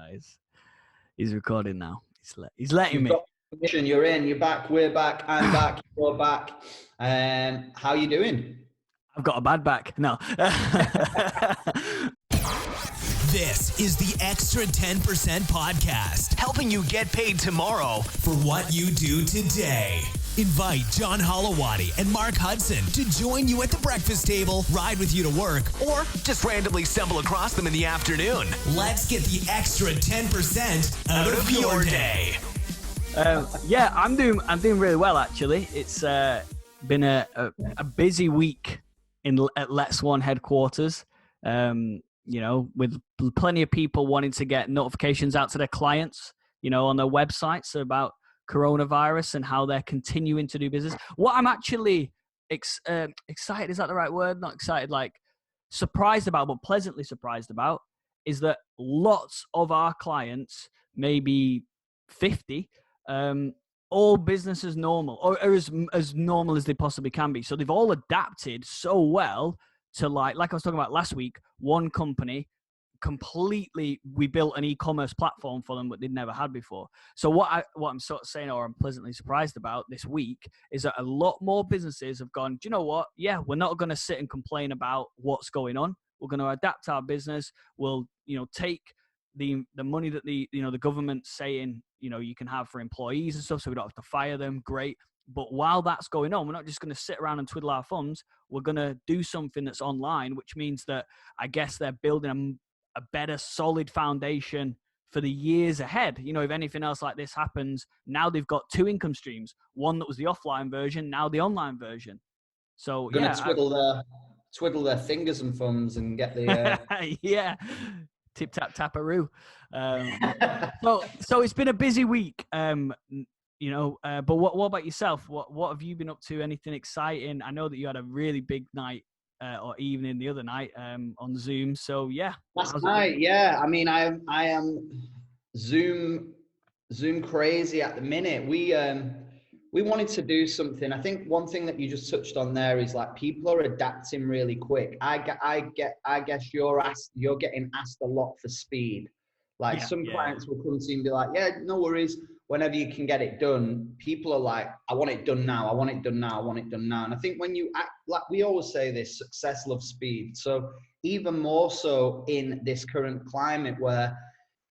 no, he's recording now. He's letting You've me. got permission. You're in. You're back. We're back. I'm back. You're back. How you doing? I've got a bad back. No. This is the Extra 10% Podcast, helping you get paid tomorrow for what you do today. Invite John Holowaty and Mark Hudson to join you at the breakfast table, ride with you to work, or just randomly stumble across them in the afternoon. Let's get the extra 10% out of your day. Yeah, I'm doing really well, actually. It's been a busy week at Let's One headquarters. With plenty of people wanting to get notifications out to their clients, on their websites about coronavirus and how they're continuing to do business. What I'm actually excited, is that the right word? Not excited, like surprised about, but pleasantly surprised about, is that lots of our clients, maybe 50, all business as normal, or as normal as they possibly can be. So they've all adapted so well to like I was talking about last week, one company we built an e-commerce platform for them that they'd never had before. So what I'm sort of saying, or I'm pleasantly surprised about this week, is that a lot more businesses have gone, do you know what? Yeah, we're not going to sit and complain about what's going on. We're going to adapt our business. We'll, take the money that the government's saying, you can have for employees and stuff, so we don't have to fire them. Great. But while that's going on, we're not just going to sit around and twiddle our thumbs. We're going to do something that's online, which means that I guess they're building a better, solid foundation for the years ahead. If anything else like this happens, now they've got two income streams. One that was the offline version, now the online version. So Going to twiddle their fingers and thumbs and get the yeah, tip tap taparoo. So it's been a busy week. But what about yourself? What have you been up to? Anything exciting? I know that you had a really big night or evening the other night on Zoom. So yeah, last night, yeah. I mean, I am Zoom crazy at the minute. We wanted to do something. I think one thing that you just touched on there is like people are adapting really quick. I guess you're getting asked a lot for speed. Like some clients will come to you and be like, yeah, no worries. Whenever you can get it done, people are like, I want it done now. I want it done now. I want it done now. And I think when you act, like we always say this, success loves speed. So even more so in this current climate where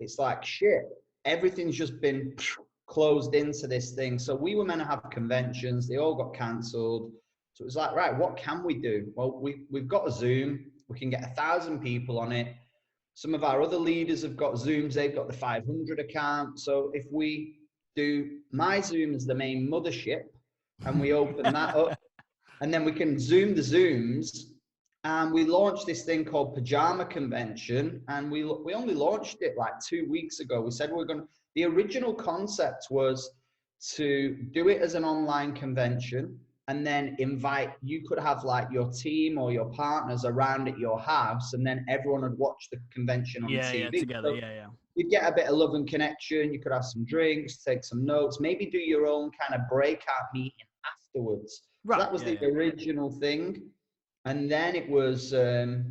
it's like, shit, everything's just been closed into this thing. So we were meant to have conventions. They all got cancelled. So it was like, right, what can we do? Well, we've got a Zoom. We can get 1,000 people on it. Some of our other leaders have got Zooms. They've got the 500 account. So if we do my Zoom as the main mothership and we open that up, and then we can Zoom the Zooms, and we launched this thing called Pajama Convention, and we only launched it like 2 weeks ago. We said the original concept was to do it as an online convention, and then you could have like your team or your partners around at your house, and then everyone would watch the convention on TV. Yeah, together, so you'd get a bit of love and connection. You could have some drinks, take some notes, maybe do your own kind of breakout meeting afterwards. Right. So that was the original thing. And then it was, it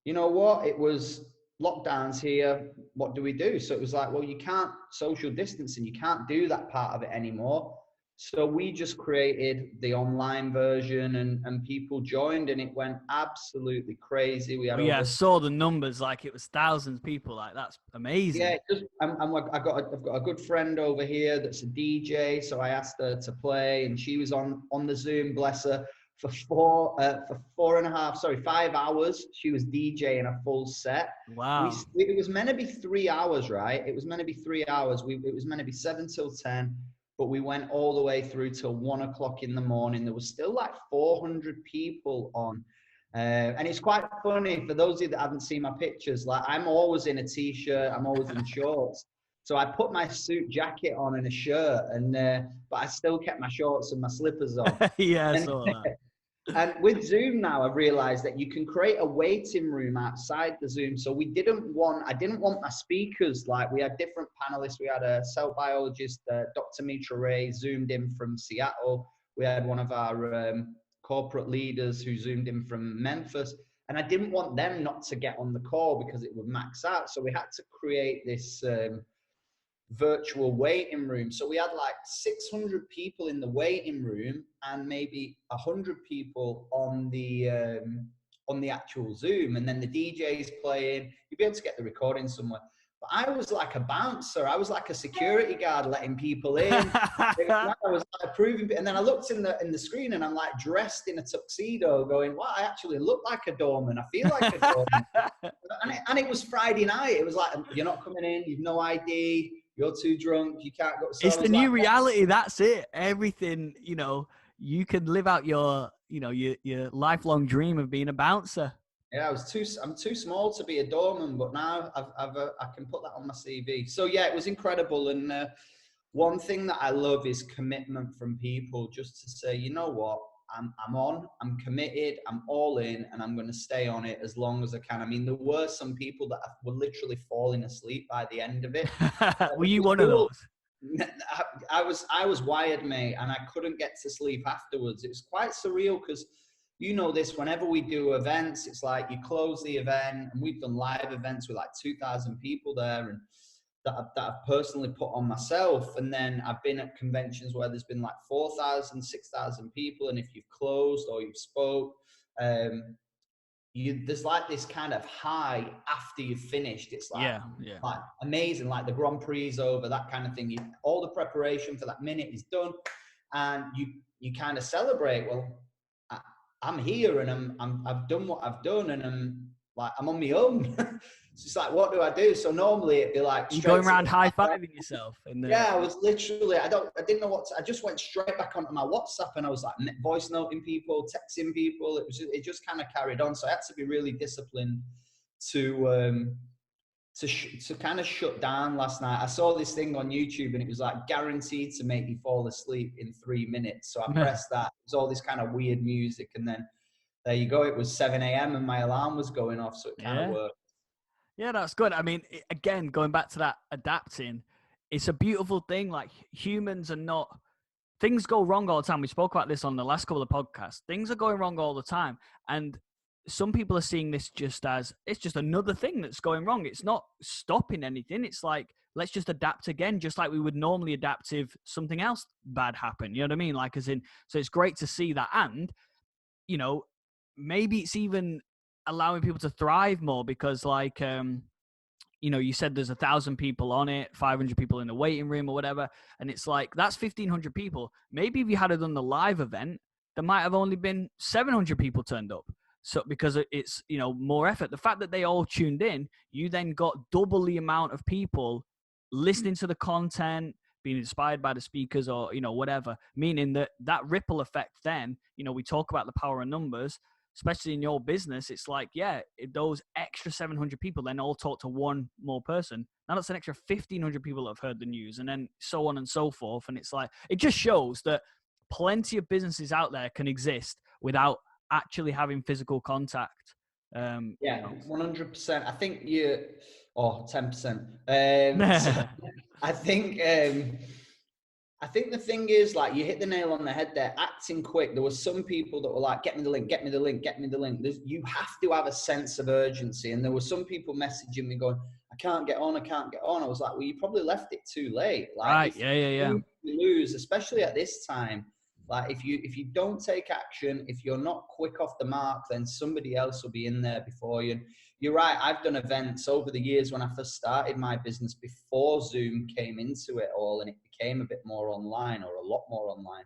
was lockdowns here. What do we do? So it was like, well, you can't social distancing. You can't do that part of it anymore. So we just created the online version and people joined and it went absolutely crazy. We had I saw the numbers, like it was thousands of people. Like that's amazing. Yeah, I've got a good friend over here that's a DJ. So I asked her to play and she was on the Zoom, bless her, for 5 hours. She was DJing a full set. Wow. It was meant to be 3 hours, right? It was meant to be 3 hours. It was meant to be 7 till 10. But we went all the way through till 1 o'clock in the morning. There was still like 400 people on. And it's quite funny for those of you that haven't seen my pictures, like I'm always in a t-shirt, I'm always in shorts. So I put my suit jacket on and a shirt, but I still kept my shorts and my slippers on. Yeah, I saw that. And with Zoom now, I've realized that you can create a waiting room outside the Zoom. So I didn't want my speakers, like we had different panelists. We had a cell biologist, Dr. Mitra Ray, zoomed in from Seattle. We had one of our corporate leaders who zoomed in from Memphis. And I didn't want them not to get on the call because it would max out. So we had to create this virtual waiting room. So we had like 600 people in the waiting room and maybe 100 people on the actual Zoom. And then the DJ's playing. You'd be able to get the recording somewhere. But I was like a bouncer. I was like a security guard letting people in. I was like approving, and then I looked in the screen and I'm like dressed in a tuxedo going, wow, I actually look like a doorman. I feel like a doorman. and it was Friday night. It was like, you're not coming in, you've no ID, you're too drunk, you can't go. So it's the new reality. That's it. Everything, you can live out your lifelong dream of being a bouncer. Yeah, I'm too small to be a doorman, but now I can put that on my CV. So yeah, it was incredible. And one thing that I love is commitment from people, just to say, you know what, I'm committed, I'm all in, and I'm going to stay on it as long as I can. I mean, there were some people that were literally falling asleep by the end of it. Were you one of those? I was wired, mate, and I couldn't get to sleep afterwards. It was quite surreal because, you know this, whenever we do events, it's like you close the event, and we've done live events with like 2,000 people there, and that I've personally put on myself. And then I've been at conventions where there's been like 4,000, 6,000 people, and if you've closed or you've spoke, there's like this kind of high after you've finished. It's like, like amazing, like the Grand Prix is over, that kind of thing. All the preparation for that minute is done, and you kind of celebrate. Well, I'm here, and I've done what I've done, and I'm on my own. So it's like, what do I do? So normally it'd be like you're going around high-fiving yourself. Yeah, I was literally, I didn't know what I just went straight back onto my WhatsApp, and I was like voice noting people, texting people. It just kind of carried on. So I had to be really disciplined to kind of shut down last night. I saw this thing on YouTube, and it was like guaranteed to make you fall asleep in 3 minutes. So I pressed that. It was all this kind of weird music, and then there you go. It was 7 a.m. and my alarm was going off, so it kind of worked. Yeah, that's good. I mean, again, going back to that adapting, it's a beautiful thing. Like, humans are not, things go wrong all the time. We spoke about this on the last couple of podcasts. Things are going wrong all the time. And some people are seeing this just as, it's just another thing that's going wrong. It's not stopping anything. It's like, let's just adapt again, just like we would normally adapt if something else bad happened. You know what I mean? Like, as in, so it's great to see that. And, maybe it's even allowing people to thrive more, because like, you said there's 1,000 people on it, 500 people in the waiting room or whatever. And it's like, that's 1,500 people. Maybe if you had done the live event, there might have only been 700 people turned up. So because it's, more effort, the fact that they all tuned in, you then got double the amount of people listening to the content, being inspired by the speakers, or, whatever, meaning that ripple effect. Then, we talk about the power of numbers, especially in your business. It's like, if those extra 700 people then all talk to one more person, now that's an extra 1,500 people that have heard the news, and then so on and so forth. And it's like, it just shows that plenty of businesses out there can exist without actually having physical contact. 100%. I think 10%. So I think the thing is, like, you hit the nail on the head there, acting quick. There were some people that were like, get me the link, get me the link, get me the link. You have to have a sense of urgency. And there were some people messaging me going, I can't get on. I was like, well, you probably left it too late. Like, right. Yeah. You lose, especially at this time. Like, if you don't take action, if you're not quick off the mark, then somebody else will be in there before you. And you're right. I've done events over the years when I first started my business, before Zoom came into it all, and it became a bit more online, or a lot more online.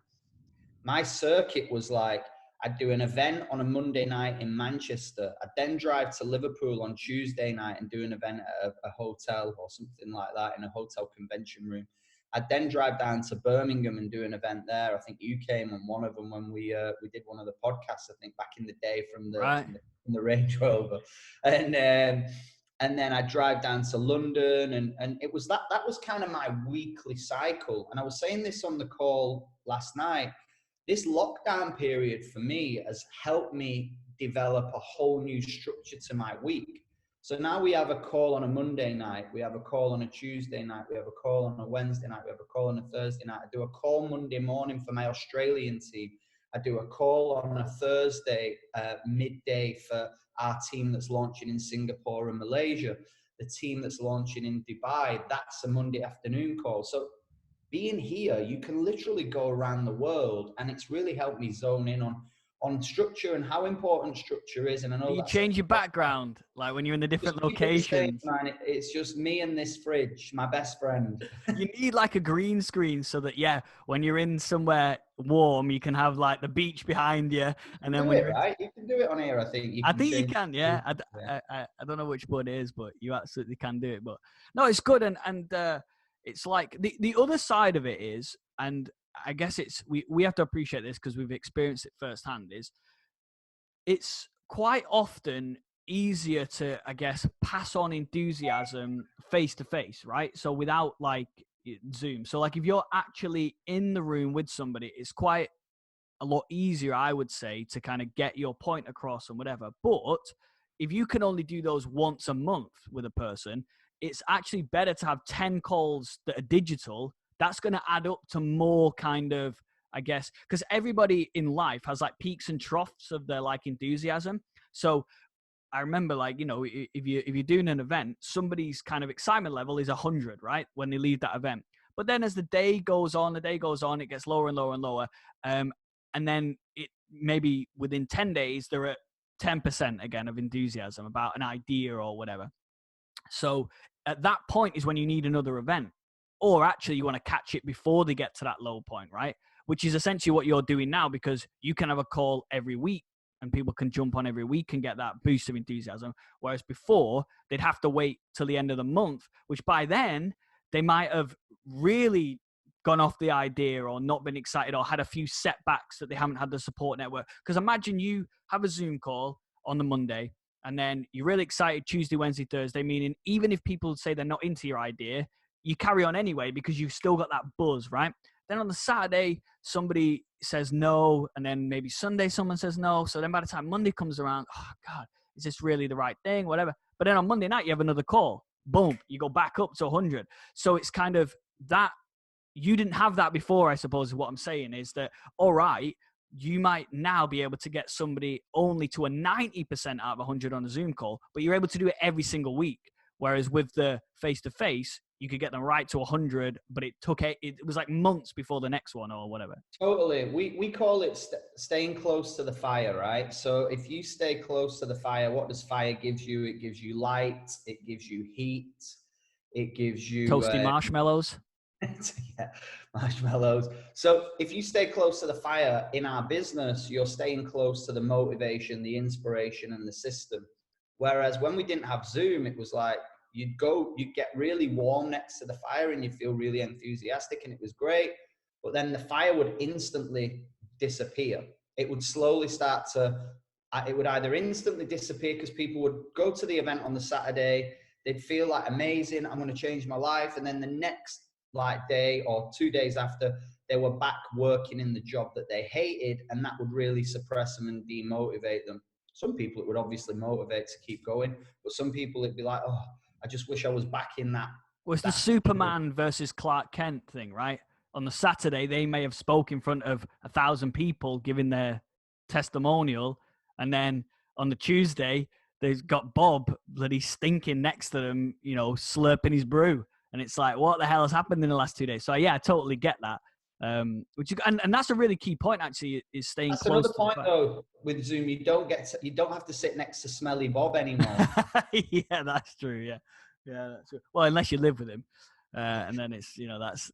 My circuit was like, I'd do an event on a Monday night in Manchester. I'd then drive to Liverpool on Tuesday night and do an event at a hotel or something like that, in a hotel convention room. I'd then drive down to Birmingham and do an event there. I think you came on one of them when we did one of the podcasts, I think back in the day, from the Range Rover. And then I'd drive down to London, and it was that was kind of my weekly cycle. And I was saying this on the call last night, this lockdown period for me has helped me develop a whole new structure to my week. So now we have a call on a Monday night, we have a call on a Tuesday night, we have a call on a Wednesday night, we have a call on a Thursday night. I do a call Monday morning for my Australian team. I do a call on a Thursday midday for our team that's launching in Singapore and Malaysia, the team that's launching in Dubai, that's a Monday afternoon call. So being here, you can literally go around the world, and it's really helped me zone in on structure and how important structure is. And I know you change your background, like when you're in the different locations. Man, it's just me and this fridge, my best friend. You need like a green screen so that, yeah, when you're in somewhere warm, you can have like the beach behind you. And then when you're right, you can do it on here. I think you can, yeah. I don't know which one it is, but you absolutely can do it. But no, it's good. And it's like the other side of it is, and I guess we have to appreciate this because we've experienced it firsthand, is it's quite often easier to, I guess, pass on enthusiasm face to face, right? So without like Zoom. So like if you're actually in the room with somebody, it's quite a lot easier, I would say, to kind of get your point across and whatever. But if you can only do those once a month with a person, it's actually better to have 10 calls that are digital. That's going to add up to more kind of, I guess, because everybody in life has like peaks and troughs of their like enthusiasm. So I remember, like, you know, if you're doing an event, somebody's kind of excitement level is 100, right, when they leave that event. But then as the day goes on, it gets lower and lower and lower. And then it maybe within 10 days, they're at 10% again of enthusiasm about an idea or whatever. So at that point is when you need another event. Or actually you want to catch it before they get to that low point, right? Which is essentially what you're doing now, because you can have a call every week and people can jump on every week and get that boost of enthusiasm. Whereas before, they'd have to wait till the end of the month, which by then they might have really gone off the idea or not been excited or had a few setbacks that they haven't had the support network. Because imagine you have a Zoom call on the Monday and then you're really excited Tuesday, Wednesday, Thursday, meaning even if people say they're not into your idea, you carry on anyway because you've still got that buzz, right? Then on the Saturday, somebody says no, and then maybe Sunday someone says no. So then by the time Monday comes around, oh God, is this really the right thing? Whatever. But then on Monday night, you have another call. Boom, you go back up to 100. So it's kind of that. You didn't have that before, I suppose, is what I'm saying, is that, all right, you might now be able to get somebody only to a 90% out of 100 on a Zoom call, but you're able to do it every single week. Whereas with the face-to-face, you could get them right to 100, but it was like months before the next one or whatever. Totally. We call it staying close to the fire, right? So if you stay close to the fire, what does fire give you? It gives you light. It gives you heat. It gives you... Toasty marshmallows. Yeah, marshmallows. So if you stay close to the fire in our business, you're staying close to the motivation, the inspiration, and the system. Whereas when we didn't have Zoom, it was like you'd get really warm next to the fire and you feel really enthusiastic and it was great. But then the fire would instantly disappear. It would slowly it would either instantly disappear because people would go to the event on the Saturday, they'd feel like amazing, I'm going to change my life. And then the next day or 2 days after, they were back working in the job that they hated, and that would really suppress them and demotivate them. Some people it would obviously motivate to keep going, but some people it'd be like, oh, I just wish I was back in that. Well, it's the Superman versus Clark Kent thing, right? On the Saturday, they may have spoke in front of 1,000 people giving their testimonial, and then on the Tuesday, they've got Bob bloody stinking next to them, you know, slurping his brew. And it's like, what the hell has happened in the last 2 days? So yeah, I totally get that. And that's a really key point, actually, is staying that's close. That's another point, though, with Zoom. You don't have to sit next to Smelly Bob anymore. Yeah, that's true. Yeah, that's true. Well, unless you live with him, and then it's, you know, that's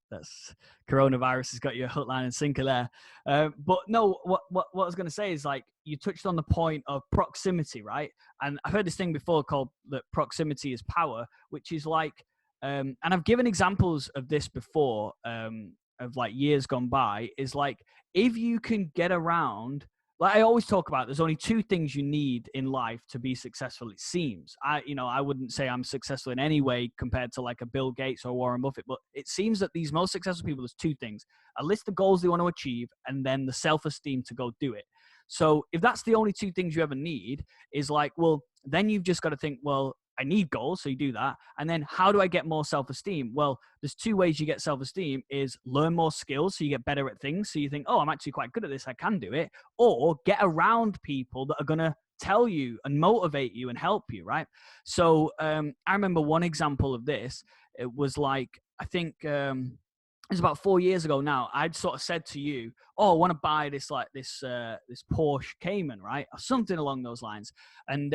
coronavirus has got your hook, line, and sinker there. But no, what I was going to say is, like, you touched on the point of proximity, right? And I've heard this thing before called that proximity is power, which is like, and I've given examples of this before, of like years gone by, is like, if you can get around, like I always talk about, there's only two things you need in life to be successful, it seems. I wouldn't say I'm successful in any way compared to like a Bill Gates or Warren Buffett, but it seems that these most successful people, there's two things: a list of goals they want to achieve, and then the self-esteem to go do it. So if that's the only two things you ever need, is like, well, then you've just got to think, well, I need goals, so you do that. And then how do I get more self-esteem? Well, there's two ways you get self-esteem: is learn more skills, so you get better at things. So you think, oh, I'm actually quite good at this, I can do it. Or get around people that are going to tell you and motivate you and help you, right? So I remember one example of this. It was like, I think it was about 4 years ago now. I'd sort of said to you, "Oh, I want to buy this this Porsche Cayman, right, or something along those lines." And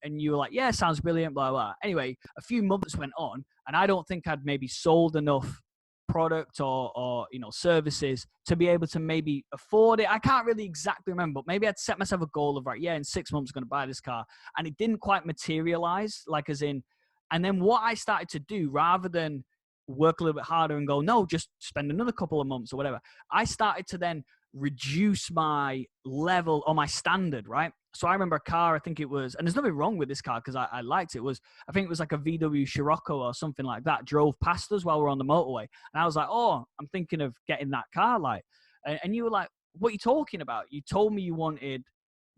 you were like, "Yeah, sounds brilliant." Blah blah. Anyway, a few months went on, and I don't think I'd maybe sold enough product or services to be able to maybe afford it. I can't really exactly remember, but maybe I'd set myself a goal of, right, yeah, in 6 months I'm going to buy this car, and it didn't quite materialize, like as in. And then what I started to do, rather than work a little bit harder and go, no, just spend another couple of months or whatever, I started to then reduce my level or my standard, right? So I remember a car, I think it was, and there's nothing wrong with this car because I liked it, I think it was like a VW Scirocco or something like that, drove past us while we were on the motorway. And I was like, oh, I'm thinking of getting that car, like, and you were like, what are you talking about? You told me you wanted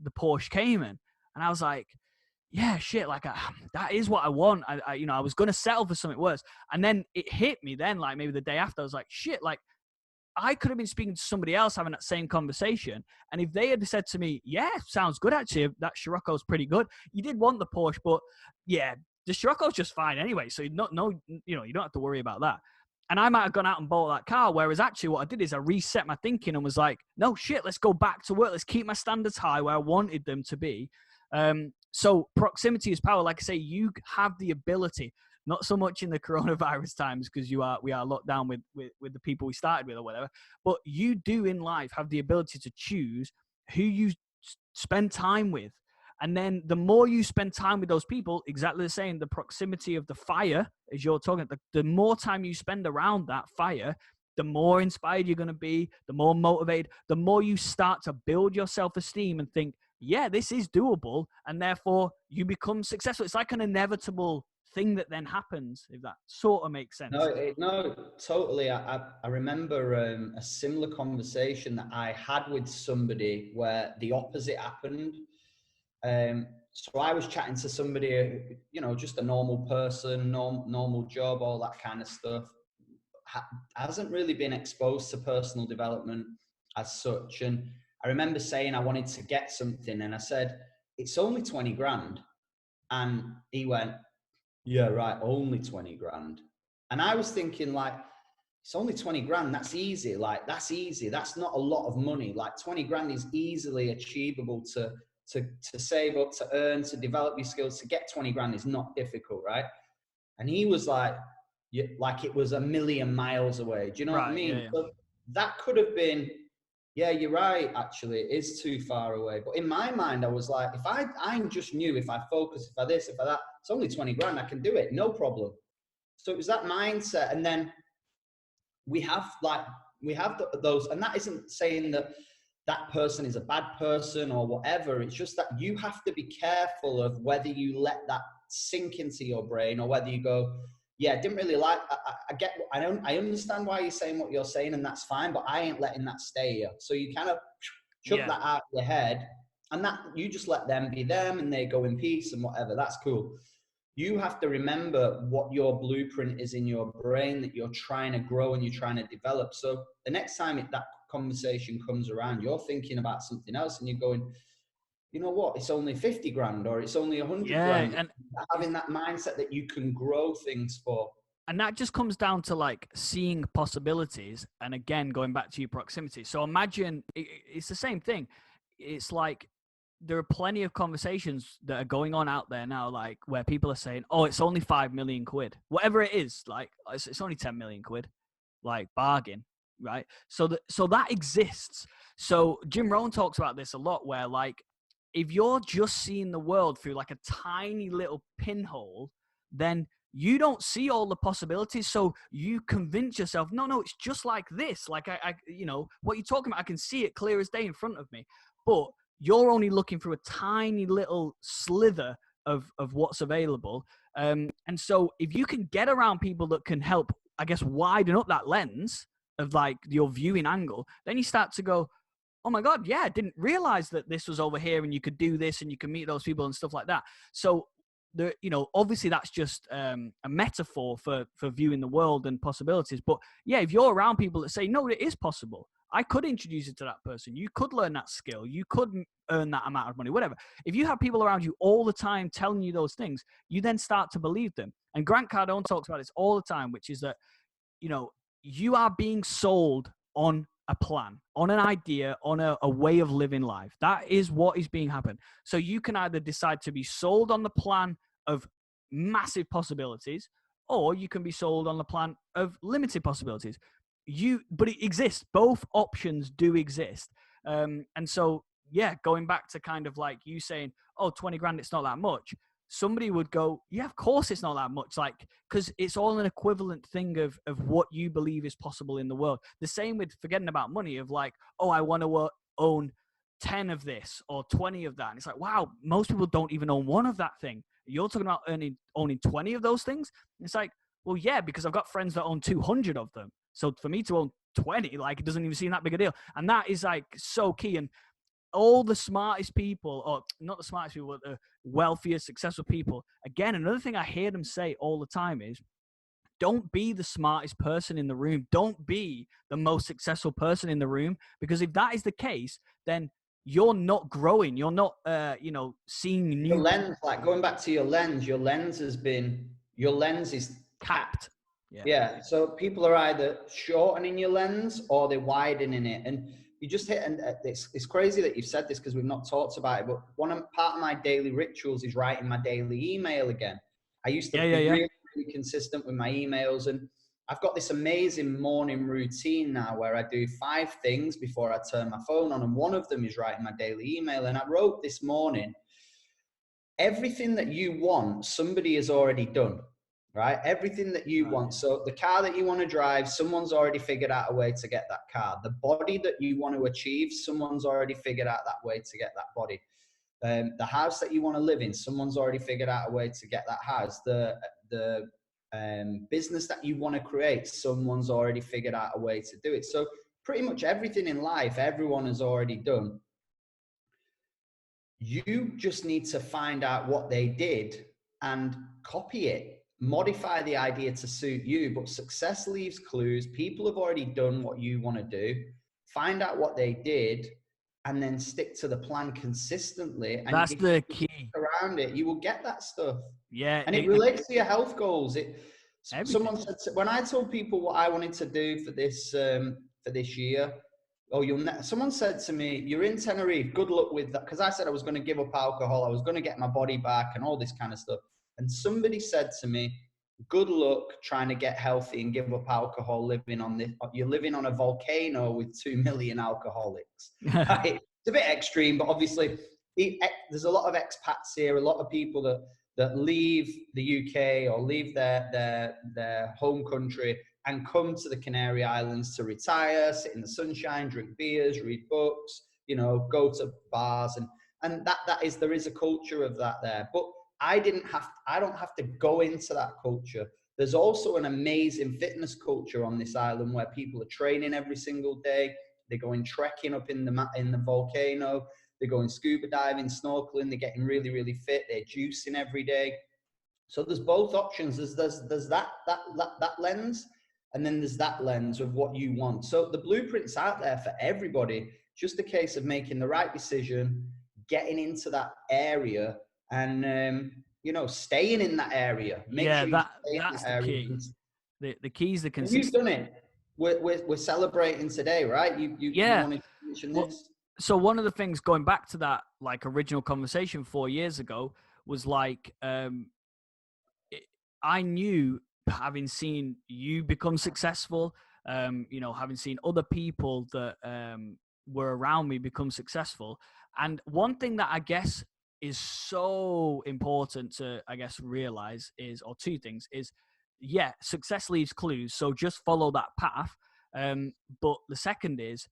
the Porsche Cayman. And I was like, yeah, shit, like that is what I want. I was going to settle for something worse. And then it hit me then, like maybe the day after, I was like, shit, like I could have been speaking to somebody else having that same conversation. And if they had said to me, yeah, sounds good, actually, that Scirocco's pretty good. You did want the Porsche, but yeah, the Scirocco's just fine anyway. So you don't have to worry about that. And I might have gone out and bought that car. Whereas actually what I did is I reset my thinking and was like, no shit, let's go back to work. Let's keep my standards high where I wanted them to be. So proximity is power. Like I say, you have the ability, not so much in the coronavirus times because we are locked down with the people we started with or whatever, but you do in life have the ability to choose who you spend time with. And then the more you spend time with those people, exactly the same, the proximity of the fire, as you're talking, the more time you spend around that fire, the more inspired you're going to be, the more motivated, the more you start to build your self-esteem and think, yeah, this is doable, and therefore you become successful. It's like an inevitable thing that then happens, if that sort of makes sense. No, totally. I remember a similar conversation that I had with somebody where the opposite happened. So I was chatting to somebody, just a normal person, normal job, all that kind of stuff. Hasn't really been exposed to personal development as such. And I remember saying I wanted to get something, and I said, it's only 20 grand. And he went, yeah, right, only 20 grand. And I was thinking, like, it's only 20 grand. That's easy. Like, that's easy. That's not a lot of money. Like 20 grand is easily achievable to save up, to earn, to develop your skills. To get 20 grand is not difficult, right? And he was like it was a million miles away. Do you know what I mean? Yeah. So that could have been, yeah, you're right, actually, it is too far away. But in my mind, I was like, if I just knew if I focus, if I this, if I that, it's only 20 grand, I can do it, no problem. So it was that mindset. And then we have those, and that isn't saying that person is a bad person or whatever. It's just that you have to be careful of whether you let that sink into your brain or whether you go, yeah, didn't really like, I understand why you're saying what you're saying, and that's fine, but I ain't letting that stay here. So you kind of chuck that out of your head, and that you just let them be them and they go in peace and whatever. That's cool. You have to remember what your blueprint is in your brain that you're trying to grow and you're trying to develop. So the next time that conversation comes around, you're thinking about something else and you're going, you know what, it's only 50 grand or it's only 100 grand. And having that mindset that you can grow things for. And that just comes down to like seeing possibilities. And again, going back to your proximity. So imagine it's the same thing. It's like there are plenty of conversations that are going on out there now, like where people are saying, oh, it's only 5 million quid, whatever it is, like it's only 10 million quid, like bargain. Right. So that exists. So Jim Rohn talks about this a lot, where like, if you're just seeing the world through like a tiny little pinhole, then you don't see all the possibilities. So you convince yourself, no, it's just like this. Like I what you're talking about, I can see it clear as day in front of me, but you're only looking through a tiny little slither of what's available. And so if you can get around people that can help, I guess, widen up that lens of like your viewing angle, then you start to go, oh my God, yeah, I didn't realize that this was over here and you could do this and you can meet those people and stuff like that. So obviously that's just a metaphor for viewing the world and possibilities. But yeah, if you're around people that say, no, it is possible, I could introduce you to that person. You could learn that skill. You could earn that amount of money, whatever. If you have people around you all the time telling you those things, you then start to believe them. And Grant Cardone talks about this all the time, which is that, you are being sold on a plan, on an idea, on a way of living life. That is what is being happened. So you can either decide to be sold on the plan of massive possibilities, or you can be sold on the plan of limited possibilities. But it exists. Both options do exist. And so, yeah, going back to kind of like you saying, oh, 20 grand, it's not that much. Somebody would go, yeah, of course it's not that much. Like, because it's all an equivalent thing of what you believe is possible in the world. The same with forgetting about money of like, oh, I want to own 10 of this or 20 of that. And it's like, wow, most people don't even own one of that thing. You're talking about owning 20 of those things. It's like, well, yeah, because I've got friends that own 200 of them. So for me to own 20, like, it doesn't even seem that big a deal. And that is like so key. And all the smartest people, or not the smartest people, but the wealthiest, successful people, again, another thing I hear them say all the time is, don't be the smartest person in the room. Don't be the most successful person in the room, because if that is the case, then you're not growing. You're not, seeing new. Your lens, like going back to your lens is capped. Yeah. So people are either shortening your lens or they're widening it. And you just hit, and it's crazy that you've said this because we've not talked about it, but part of my daily rituals is writing my daily email again. I used to be really consistent with my emails, and I've got this amazing morning routine now where I do 5 things before I turn my phone on, and one of them is writing my daily email. And I wrote this morning, everything that you want, somebody has already done. Right? Everything that you want. So the car that you want to drive, someone's already figured out a way to get that car. The body that you want to achieve, someone's already figured out that way to get that body. The house that you want to live in, someone's already figured out a way to get that house. The business that you want to create, someone's already figured out a way to do it. So pretty much everything in life, everyone has already done. You just need to find out what they did and copy it. Modify the idea to suit you, but success leaves clues. People have already done what you want to do. Find out what they did, and then stick to the plan consistently. And that's the key around it. You will get that stuff. Yeah, and it relates to your health goals. Someone said when I told people what I wanted to do for this year. Someone said to me, "You're in Tenerife. Good luck with that." Because I said I was going to give up alcohol. I was going to get my body back and all this kind of stuff. And somebody said to me, good luck trying to get healthy and give up alcohol you're living on a volcano with 2 million alcoholics. Right? It's a bit extreme, but obviously there's a lot of expats here, a lot of people that leave the UK or leave their home country and come to the Canary Islands to retire, sit in the sunshine, drink beers, read books, go to bars. And there is a culture of that there. But I don't have to go into that culture. There's also an amazing fitness culture on this island where people are training every single day. They're going trekking up in the volcano. They're going scuba diving, snorkeling. They're getting really, really fit. They're juicing every day. So there's both options. There's that lens, and then there's that lens of what you want. So the blueprint's out there for everybody. Just a case of making the right decision, getting into that area, and staying in that area. That's the key. The key is the consistency. You've done it. We're celebrating today, right? You wanted to mention this. So one of the things, going back to that like original conversation 4 years ago, was like I knew, having seen you become successful, having seen other people that were around me become successful, and one thing that I guess is so important to, I guess, realize or 2 things is, success leaves clues. So just follow that path. But the second is,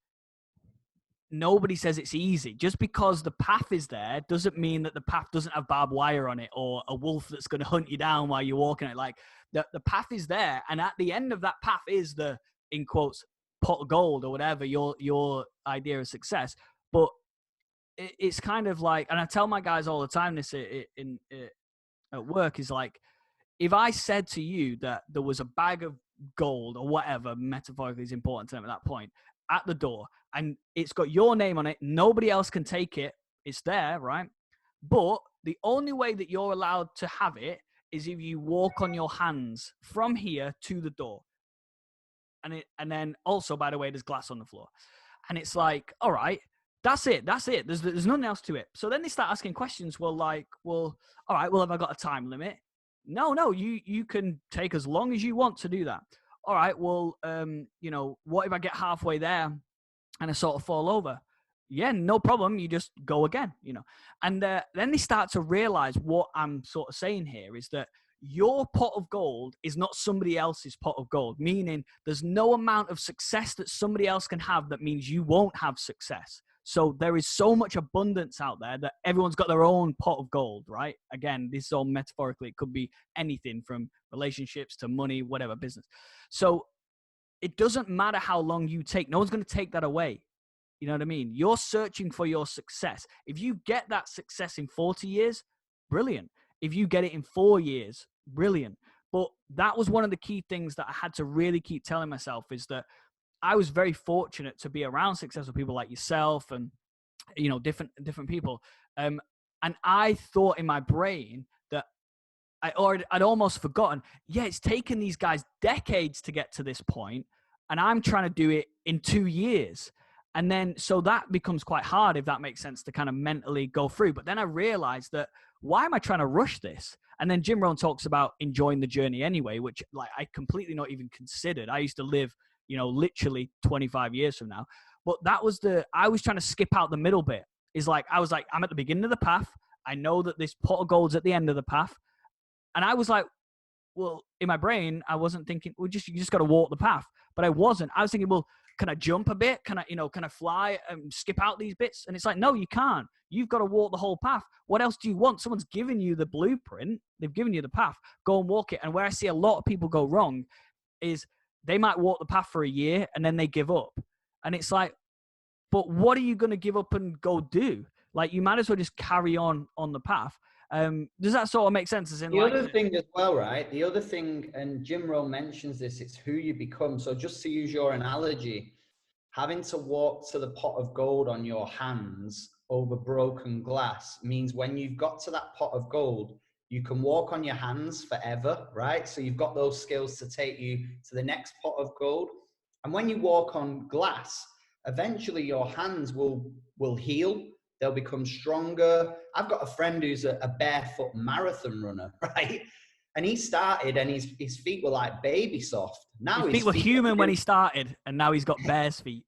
nobody says it's easy. Just because the path is there doesn't mean that the path doesn't have barbed wire on it or a wolf that's going to hunt you down while you're walking it. Like the path is there. And at the end of that path is the, in quotes, pot of gold or whatever, your idea of success. But it's kind of like, and I tell my guys all the time this at work, is like, if I said to you that there was a bag of gold or whatever metaphorically is important to them at that point at the door, and it's got your name on it, nobody else can take it It's there, right? But the only way that you're allowed to have it is if you walk on your hands from here to the door. And then also, by the way, there's glass on the floor. And it's like, all right, that's it. There's nothing else to it. So then they start asking questions. Well, all right, well, have I got a time limit? No, you can take as long as you want to do that. All right, well, what if I get halfway there and I sort of fall over? Yeah, no problem. You just go again, And then they start to realize what I'm sort of saying here is that your pot of gold is not somebody else's pot of gold, meaning there's no amount of success that somebody else can have that means you won't have success. So there is so much abundance out there that everyone's got their own pot of gold, right? Again, this is all metaphorically. It could be anything from relationships to money, whatever, business. So it doesn't matter how long you take. No one's going to take that away. You know what I mean? You're searching for your success. If you get that success in 40 years, brilliant. If you get it in 4 years, brilliant. But that was one of the key things that I had to really keep telling myself is that I was very fortunate to be around successful people like yourself and, different people. And I thought in my brain that I'd almost forgotten, it's taken these guys decades to get to this point, and I'm trying to do it in 2 years. And then, so that becomes quite hard, if that makes sense, to kind of mentally go through. But then I realized that, why am I trying to rush this? And then Jim Rohn talks about enjoying the journey anyway, which I completely not even considered. I used to live, literally 25 years from now. But I was trying to skip out the middle bit. I was like, I'm at the beginning of the path. I know that this pot of gold's at the end of the path. And I was like, well, in my brain, I wasn't thinking, you just got to walk the path. But I wasn't. I was thinking, well, can I jump a bit? Can I fly and skip out these bits? And it's like, no, you can't. You've got to walk the whole path. What else do you want? Someone's given you the blueprint. They've given you the path. Go and walk it. And where I see a lot of people go wrong is they might walk the path for a year and then they give up. And it's like, but what are you going to give up and go do? Like, you might as well just carry on the path. Does that sort of make sense? As in, the other thing as well, right? The other thing, and Jim Rohn mentions this, it's who you become. So just to use your analogy, having to walk to the pot of gold on your hands over broken glass means when you've got to that pot of gold, you can walk on your hands forever, right? So you've got those skills to take you to the next pot of gold. And when you walk on glass, eventually your hands will heal. They'll become stronger. I've got a friend who's a barefoot marathon runner, right? And he started and his feet were like baby soft. Now his feet were human when he started, and now he's got bear's feet.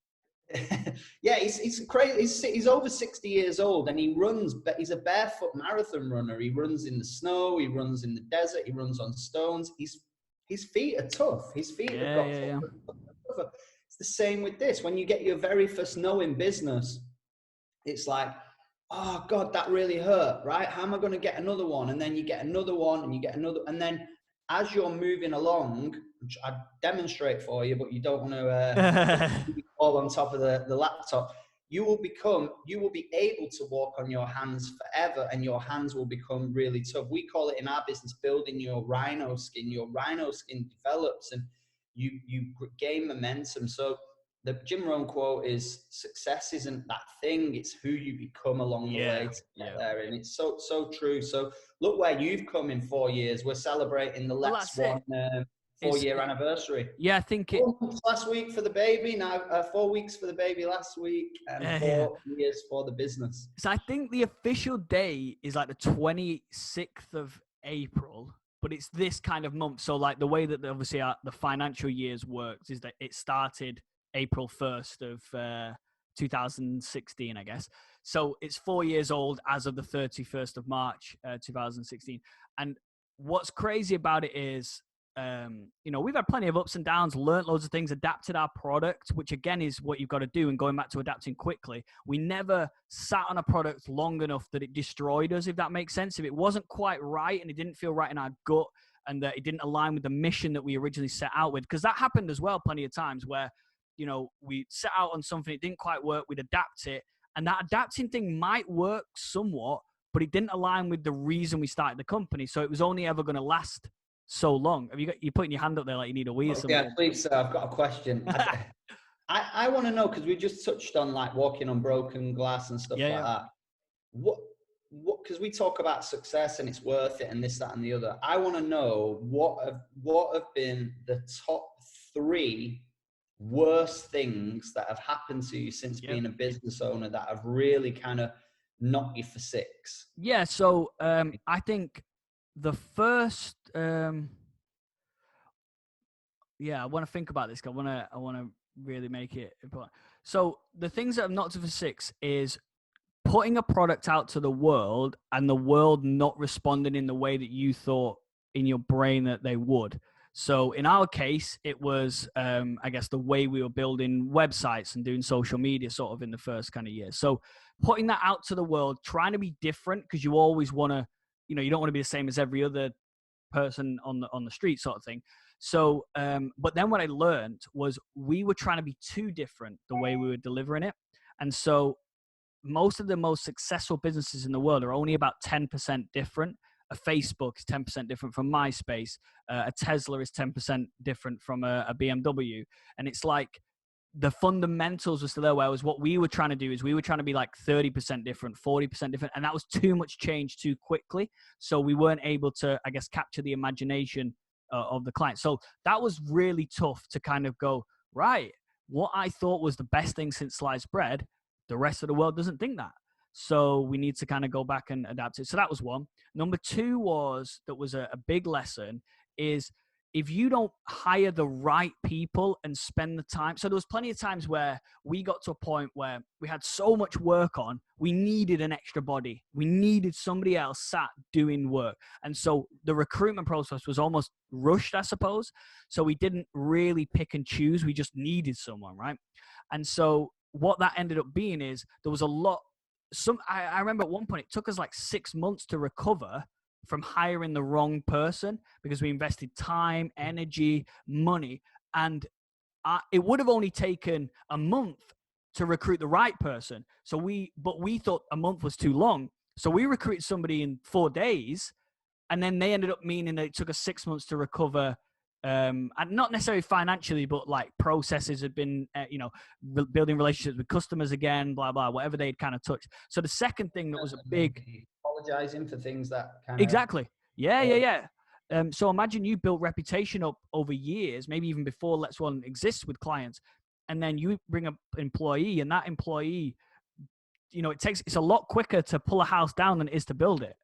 Yeah, he's crazy. He's over 60 years old and he runs, but he's a barefoot marathon runner. He runs in the snow, he runs in the desert, he runs on stones. His feet are tough. His feet have got tougher. It's the same with this. When you get your very first no in business, it's like, oh God, that really hurt, right? How am I going to get another one? And then you get another one and you get another. And then as you're moving along, which I'd demonstrate for you, but you don't want to all on top of the laptop, you will be able to walk on your hands forever, and your hands will become really tough. We call it in our business building your rhino skin. Your rhino skin develops and you gain momentum. So the Jim Rohn quote is, success isn't that thing, it's who you become along the way to get there. And it's so true. So look where you've come in 4 years. We're celebrating the Let's One 4-year anniversary. Yeah, I think 4 months last week for the baby, now 4 weeks for the baby last week, and 4 years for the business. So I think the official day is like the 26th of April, but it's this kind of month. So like the way that obviously the financial years works is that it started April 1st of 2016, I guess. So it's 4 years old as of the 31st of March, 2016. And what's crazy about it is, we've had plenty of ups and downs, learned loads of things, adapted our product, which again is what you've got to do. And going back to adapting quickly, we never sat on a product long enough that it destroyed us, if that makes sense. If it wasn't quite right and it didn't feel right in our gut and that it didn't align with the mission that we originally set out with, because that happened as well plenty of times where, we set out on something, it didn't quite work, we'd adapt it. And that adapting thing might work somewhat, but it didn't align with the reason we started the company. So it was only ever going to last so long. You're putting your hand up there like you need a wee or something. Yeah, please, sir. I've got a question. I want to know, because we just touched on like walking on broken glass and stuff like that. because we talk about success and it's worth it and this, that, and the other. I want to know what have been the top 3 worst things that have happened to you since being a business owner that have really kind of knocked you for 6? Yeah. So I think the first, I want to think about this. I want to really make it important. So the things that have knocked it for 6 is putting a product out to the world and the world not responding in the way that you thought in your brain that they would. So in our case, it was, I guess, the way we were building websites and doing social media sort of in the first kind of year. So putting that out to the world, trying to be different, because you always want to, you don't want to be the same as every other person on the street sort of thing. So, but then what I learned was we were trying to be too different the way we were delivering it. And so most of the most successful businesses in the world are only about 10% different. A Facebook is 10% different from MySpace. A Tesla is 10% different from a BMW. And it's like the fundamentals were still there, whereas what we were trying to do is we were trying to be like 30% different, 40% different. And that was too much change too quickly. So we weren't able to, I guess, capture the imagination of the client. So that was really tough to kind of go, right, what I thought was the best thing since sliced bread, the rest of the world doesn't think that. So we need to kind of go back and adapt it. So that was one. Number 2 was a big lesson is if you don't hire the right people and spend the time. So there was plenty of times where we got to a point where we had so much work on, we needed an extra body. We needed somebody else sat doing work. And so the recruitment process was almost rushed, I suppose. So we didn't really pick and choose. We just needed someone, right? And so what that ended up being is there was a lot. I remember at one point it took us like 6 months to recover from hiring the wrong person because we invested time, energy, money, and it would have only taken a month to recruit the right person. But we thought a month was too long, so we recruited somebody in 4 days, and then they ended up meaning that it took us 6 months to recover. And not necessarily financially, but like processes had been, building relationships with customers again, blah, blah, whatever they'd kind of touched. So the second thing that was a big... Apologizing for things that kind of... Exactly. Yeah. So imagine you built reputation up over years, maybe even before Let's One exists with clients. And then you bring an employee, and that employee, it's a lot quicker to pull a house down than it is to build it.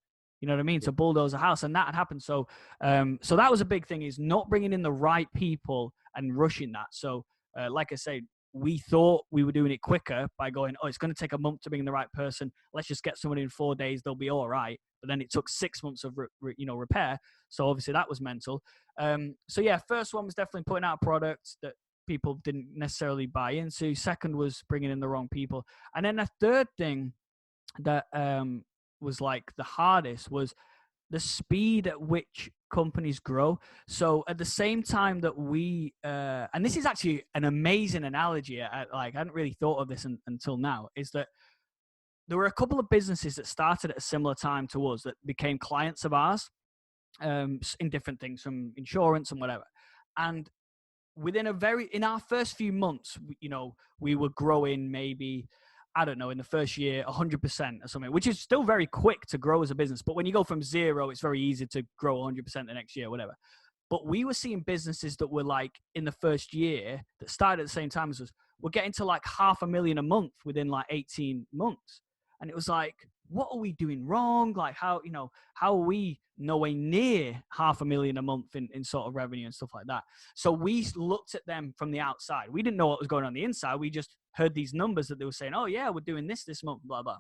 You know what I mean? To bulldoze a house, and that had happened. So, so that was a big thing, is not bringing in the right people and rushing that. So, like I say, we thought we were doing it quicker by going, oh, it's going to take a month to bring in the right person. Let's just get someone in 4 days. They'll be all right. But then it took 6 months of, repair. So obviously that was mental. So yeah, first one was definitely putting out a product that people didn't necessarily buy into. Second was bringing in the wrong people. And then the third thing that, was like the hardest was the speed at which companies grow. So at the same time that we, and this is actually an amazing analogy. I hadn't really thought of this until now, is that there were a couple of businesses that started at a similar time to us that became clients of ours, in different things, from insurance and whatever. And in our first few months, we were growing maybe, I don't know, in the first year, 100% or something, which is still very quick to grow as a business. But when you go from 0, it's very easy to grow 100% the next year, whatever. But we were seeing businesses that were like in the first year that started at the same time as us, were getting to like $500,000 a month within like 18 months. And it was like, what are we doing wrong? Like how are we nowhere near $500,000 a month in sort of revenue and stuff like that? So we looked at them from the outside. We didn't know what was going on the inside. We just heard these numbers that they were saying, oh yeah, we're doing this month, blah, blah.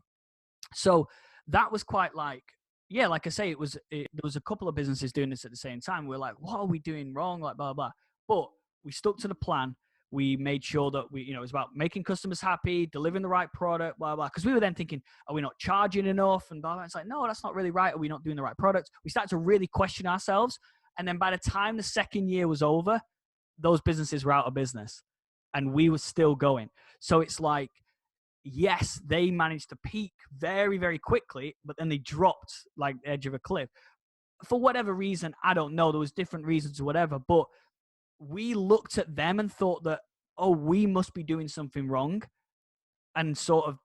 So that was quite like, yeah, like I say, there was a couple of businesses doing this at the same time. We were like, what are we doing wrong? Like, blah, blah. But we stuck to the plan. We made sure that it was about making customers happy, delivering the right product, blah, blah. Because we were then thinking, are we not charging enough? And blah, blah. It's like, no, that's not really right. Are we not doing the right product? We started to really question ourselves. And then by the time the second year was over, those businesses were out of business and we were still going. So it's like, yes, they managed to peak very, very quickly, but then they dropped like the edge of a cliff. For whatever reason, I don't know. There was different reasons or whatever, but we looked at them and thought that, oh, we must be doing something wrong. and sort of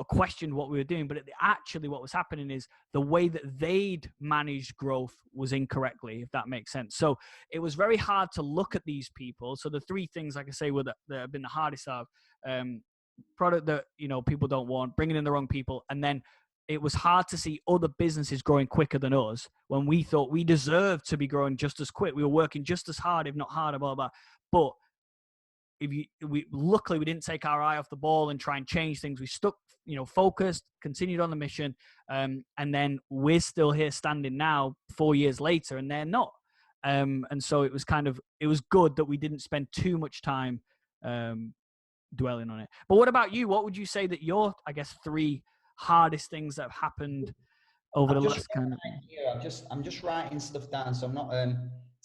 questioned what we were doing. But actually what was happening is the way that they'd managed growth was incorrectly, if that makes sense. So it was very hard to look at these people. So the three things, like I say, that have been the hardest are product that people don't want, bringing in the wrong people, and then it was hard to see other businesses growing quicker than us when we thought we deserved to be growing just as quick. We were working just as hard, if not harder, blah blah. But luckily we didn't take our eye off the ball and try and change things. We stuck, focused, continued on the mission, and then we're still here standing now 4 years later, and they're not. And so it was good that we didn't spend too much time dwelling on it. But what about you? What would you say that your, I guess, three hardest things that have happened over the last kind of... I'm just writing stuff down, so I'm not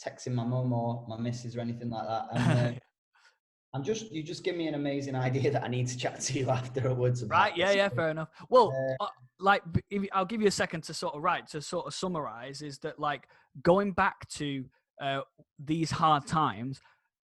texting my mum or my missus or anything like that. And you just give me an amazing idea that I need to chat to you afterwards about. Right, yeah, fair enough. Well, I'll give you a second to sort of summarize, is that like going back to these hard times,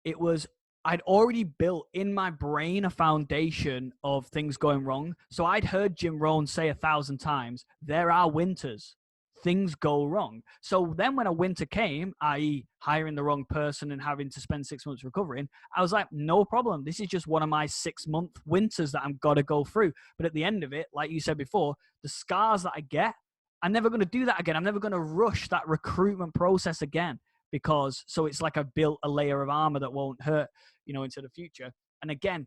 it was, I'd already built in my brain a foundation of things going wrong. So I'd heard Jim Rohn say 1,000 times, there are winters. Things go wrong. So then when a winter came, i.e. hiring the wrong person and having to spend 6 months recovering, I was like, no problem. This is just one of my 6-month winters that I'm got to go through. But at the end of it, like you said before, the scars that I get, I'm never going to do that again. I'm never going to rush that recruitment process again, because so it's like I've built a layer of armor that won't hurt, into the future. And again,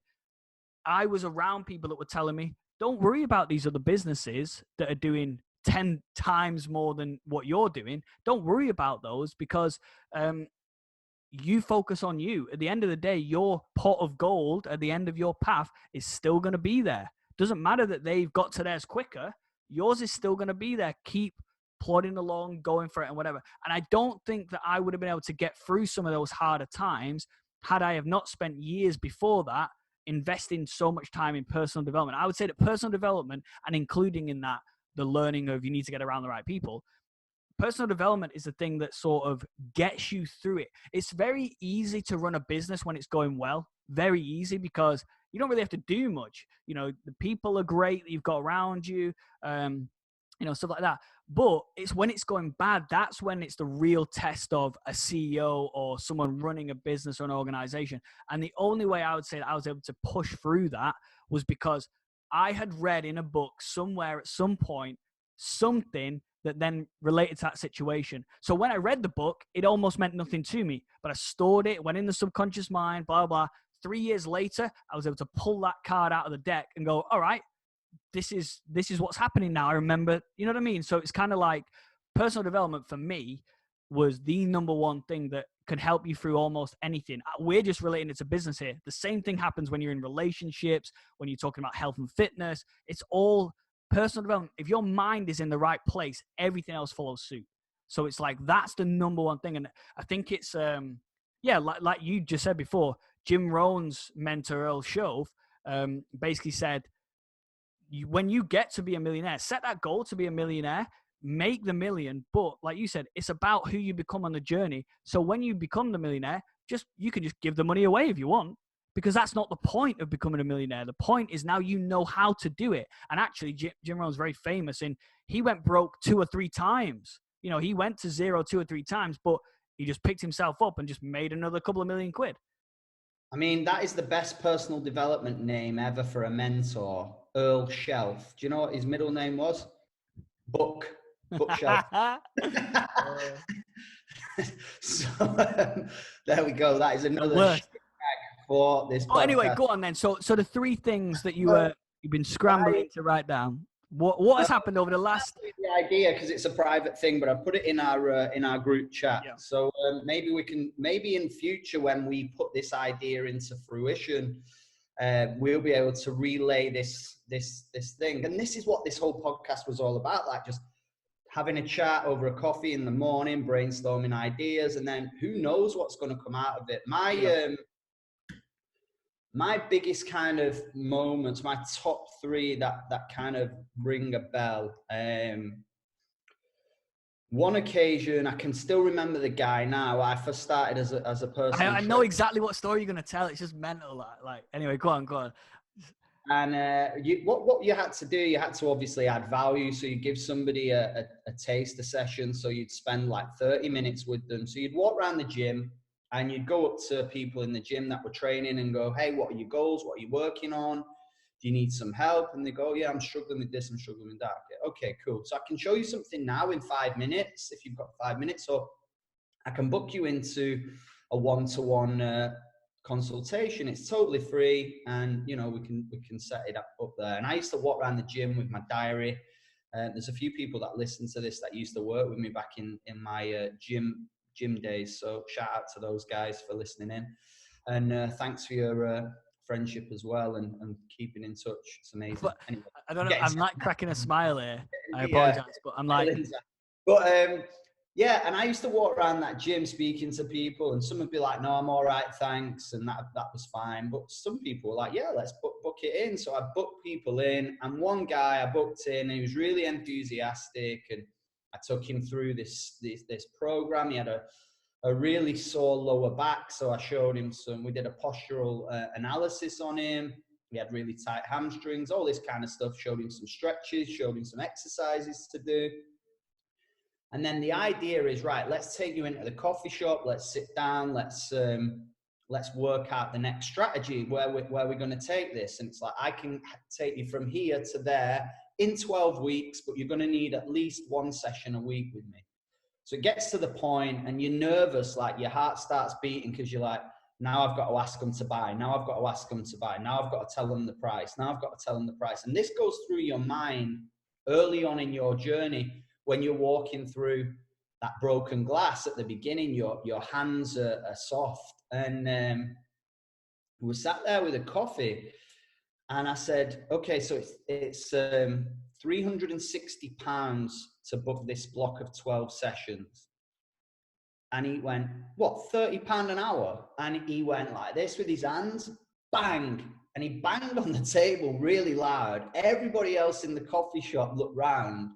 I was around people that were telling me, don't worry about these other businesses that are doing 10 times more than what you're doing. Don't worry about those, because you focus on you. At the end of the day, your pot of gold at the end of your path is still going to be there. Doesn't matter that they've got to theirs quicker. Yours is still going to be there. Keep plodding along, going for it and whatever. And I don't think that I would have been able to get through some of those harder times had I have not spent years before that investing so much time in personal development. I would say that personal development, and including in that the learning of you need to get around the right people, personal development is the thing that sort of gets you through it. It's very easy to run a business when it's going well. Very easy, because you don't really have to do much. The people are great that you've got around you, stuff like that. But it's when it's going bad, that's when it's the real test of a CEO or someone running a business or an organization. And the only way I would say that I was able to push through that was because I had read in a book somewhere at some point something that then related to that situation. So when I read the book, it almost meant nothing to me, but I stored it, went in the subconscious mind, blah, blah. 3 years later, I was able to pull that card out of the deck and go, all right, this is what's happening now. I remember, you know what I mean? So it's kind of like personal development for me was the number one thing that could help you through almost anything. We're just relating it to business here. The same thing happens when you're in relationships, when you're talking about health and fitness. It's all personal development. If your mind is in the right place, everything else follows suit. So it's like, that's the number one thing. And I think it's, like you just said before, Jim Rohn's mentor, Earl Shove, basically said, when you get to be a millionaire, set that goal to be a millionaire, make the million. But like you said, it's about who you become on the journey. So when you become the millionaire, you can just give the money away if you want, because that's not the point of becoming a millionaire. The point is now you know how to do it. And actually, Jim Rohn's very famous in he went broke 2 or 3 times. He went to zero 2 or 3 times, but he just picked himself up and just made another couple of $1 million. I mean, that is the best personal development name ever for a mentor. Earl Shelf. Do you know what his middle name was? Bookshelf. So there we go. That is another for this podcast. Anyway, go on then. So the 3 things that you've been scrambling to write down. What has happened over the last? The idea, because it's a private thing, but I put it in our group chat. Yeah. So maybe in future when we put this idea into fruition, we'll be able to relay this thing. And this is what this whole podcast was all about, like just having a chat over a coffee in the morning, brainstorming ideas, and then who knows what's going to come out of it. My biggest kind of moments, my top 3 that kind of ring a bell. One occasion, I can still remember the guy now. I first started as a person. I know exactly what story you're going to tell. It's just mental. Like anyway, go on. And what you had to do, you had to obviously add value. So you give somebody a taster session. So you'd spend like 30 minutes with them. So you'd walk around the gym and you'd go up to people in the gym that were training and go, hey, what are your goals? What are you working on? Do you need some help? And they go, yeah, I'm struggling with this, I'm struggling with that. Okay, cool. So I can show you something now in 5 minutes, if you've got 5 minutes, or I can book you into a one-to-one consultation. It's totally free, and you know, we can set it up there. And I used to walk around the gym with my diary. There's a few people that listen to this that used to work with me back in my gym days. So shout out to those guys for listening in, and thanks for your friendship as well, and keeping in touch. It's amazing. But, anyway, I don't know. I'm like cracking a smile here. I Yeah. apologize, but I'm like, but yeah, and I used to walk around that gym speaking to people, and some would be like, no, I'm all right, thanks, and that was fine. But some people were like, yeah, let's book it in. So I booked people in, and one guy I booked in, he was really enthusiastic, and I took him through this program. He had a really sore lower back, so I showed him we did a postural analysis on him. He had really tight hamstrings, all this kind of stuff. Showed him some stretches, showed him some exercises to do. And then the idea is, right, let's take you into the coffee shop, let's sit down, let's work out the next strategy, where we're going to take this. And it's like, I can take you from here to there in 12 weeks, but you're going to need at least one session a week with me. So it gets to the point and you're nervous, like your heart starts beating because you're like, now I've got to ask them to buy. Now I've got to ask them to buy. Now I've got to tell them the price. Now I've got to tell them the price. And this goes through your mind early on in your journey when you're walking through that broken glass at the beginning. Your hands are soft. And we sat there with a coffee and I said, okay, so it's £360 to book this block of 12 sessions. And he went, what, £30 an hour? And he went like this with his hands, bang. And he banged on the table really loud. Everybody else in the coffee shop looked round.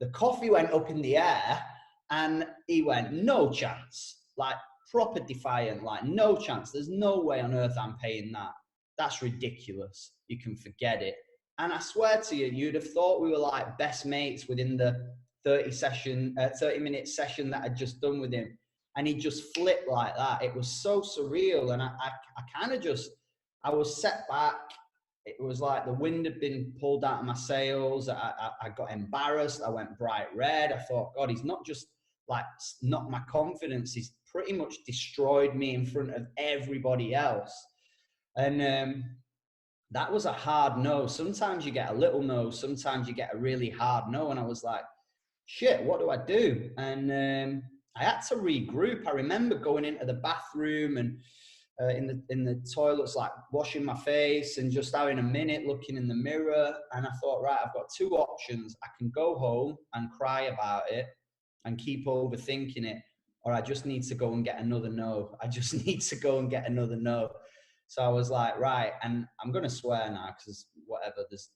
The coffee went up in the air and he went, no chance. Like proper defiant, like no chance. There's no way on earth I'm paying that. That's ridiculous. You can forget it. And I swear to you, you'd have thought we were like best mates within the 30-minute session that I'd just done with him. And he just flipped like that. It was so surreal. And I kind of I was set back. It was like the wind had been pulled out of my sails. I got embarrassed. I went bright red. I thought, God, he's not just like knocked my confidence. He's pretty much destroyed me in front of everybody else. And that was a hard no. Sometimes you get a little no. Sometimes you get a really hard no. And I was like, shit, what do I do? And I had to regroup. I remember going into the bathroom and in the toilets, like washing my face and just having a minute looking in the mirror. And I thought, right, I've got two options. I can go home and cry about it and keep overthinking it, or I just need to go and get another no. I just need to go and get another no. So I was like, right, and I'm going to swear now because whatever, there's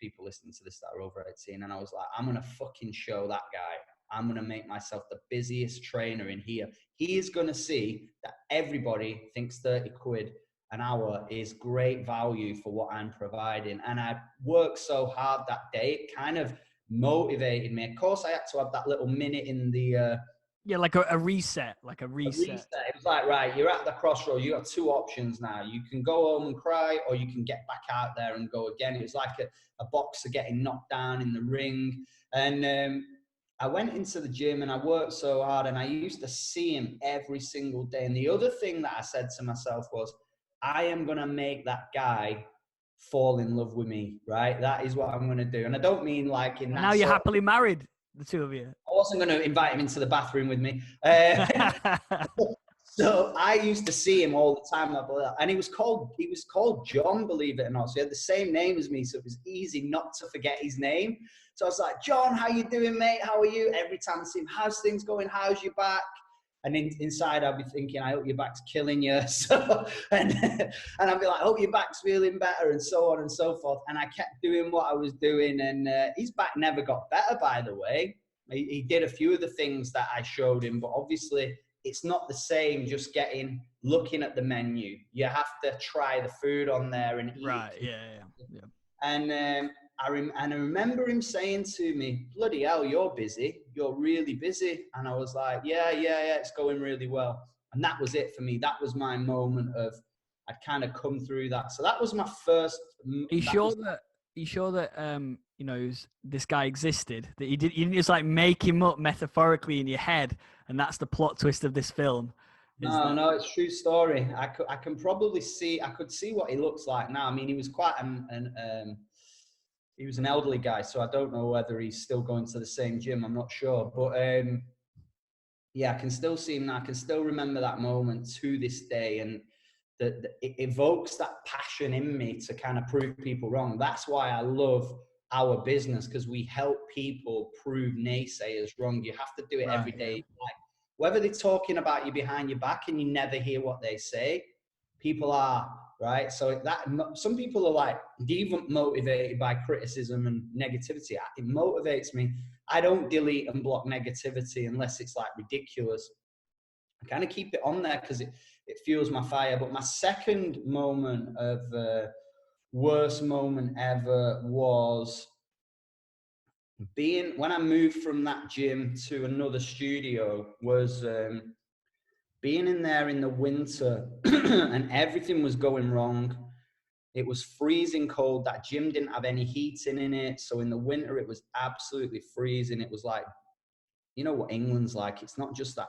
people listening to this that are over 18. And I was like, I'm going to fucking show that guy. I'm going to make myself the busiest trainer in here. He is going to see that everybody thinks 30 quid an hour is great value for what I'm providing. And I worked so hard that day, it kind of motivated me. Of course, I had to have that little minute in the... yeah, like a reset, like a reset. It was like, right, you're at the crossroads. You got two options now. You can go home and cry, or you can get back out there and go again. It was like a boxer getting knocked down in the ring. And I went into the gym and I worked so hard, and I used to see him every single day. And the other thing that I said to myself was, I am going to make that guy fall in love with me, right? That is what I'm going to do. And I don't mean like in that. Now you're happily married, the two of you. I wasn't going to invite him into the bathroom with me. So I used to see him all the time. And he was called John, believe it or not. So he had the same name as me. So it was easy not to forget his name. So I was like, John, how you doing, mate? How are you? Every time I see him, how's things going? How's your back? And inside I'll be thinking, I hope your back's killing you. So, and I'll be like, I hope your back's feeling better, and so on and so forth. And I kept doing what I was doing, and his back never got better, by the way. He did a few of the things that I showed him, but obviously it's not the same just getting looking at the menu. You have to try the food on there and eat Right. it. Yeah. And I remember him saying to me, bloody hell, you're busy. You're really busy. And I was like, yeah, it's going really well. And that was it for me. That was my moment of, I'd kind of come through that. So that was my first. Are you sure that this guy existed? That you didn't just like make him up metaphorically in your head, and that's the plot twist of this film? No, it's a true story. I can probably see. I could see what he looks like now. I mean, he was quite he was an elderly guy, so I don't know whether he's still going to the same gym. I'm not sure, but yeah, I can still see him now. I can still remember that moment to this day, and it evokes that passion in me to kind of prove people wrong. That's why I love our business, because we help people prove naysayers wrong. You have to do it every day. Yeah. Like, whether they're talking about you behind your back and you never hear what they say, people are, right? So that some people are like demotivated by criticism and negativity. It motivates me. I don't delete and block negativity unless it's like ridiculous. I kind of keep it on there because it fuels my fire. But my second moment of worst moment ever was when I moved from that gym to another studio, was being in there in the winter and everything was going wrong. It was freezing cold. That gym didn't have any heating in it. So in the winter, it was absolutely freezing. It was like, you know what England's like. It's not just that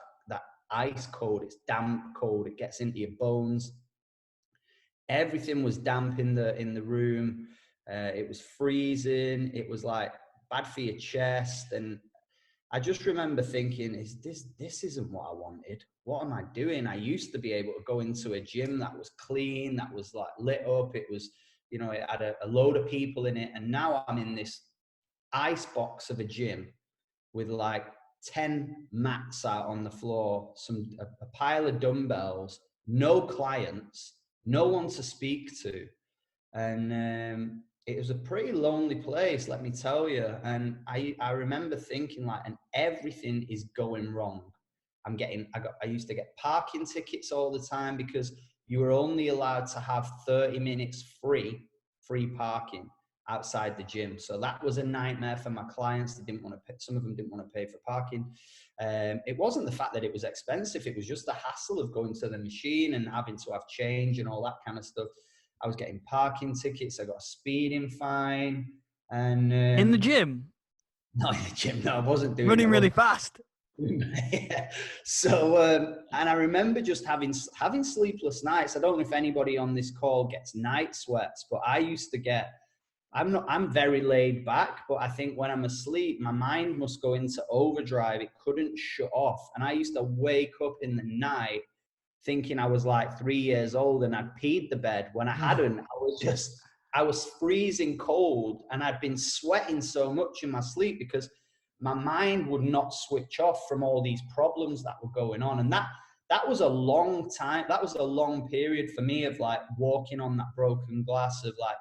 ice cold, it's damp cold. It gets into your bones. Everything was damp in the room. It was freezing. It was like bad for your chest. And I just remember thinking, this isn't what I wanted. What am I doing? I used to be able to go into a gym that was clean, that was like lit up. It was, it had a load of people in it. And now I'm in this ice box of a gym with like 10 mats out on the floor, a pile of dumbbells, no clients, no one to speak to. And it was a pretty lonely place, let me tell you. And I remember thinking like, and everything is going wrong. I used to get parking tickets all the time because you were only allowed to have 30 minutes free parking outside the gym. So that was a nightmare for my clients. They didn't want to pay. Some of them didn't want to pay for parking. It wasn't the fact that it was expensive. It was just the hassle of going to the machine and having to have change and all that kind of stuff. I was getting parking tickets. I got a speeding fine. And in the gym? No, in the gym. No, I wasn't doing running really fast. Yeah. So, and I remember just having sleepless nights. I don't know if anybody on this call gets night sweats, but I used to get. I'm very laid back, but I think when I'm asleep, my mind must go into overdrive. It couldn't shut off. And I used to wake up in the night thinking I was like 3 years old and I'd peed the bed when I hadn't. I was freezing cold and I'd been sweating so much in my sleep because my mind would not switch off from all these problems that were going on. And that was a long time. That was a long period for me of like walking on that broken glass of like,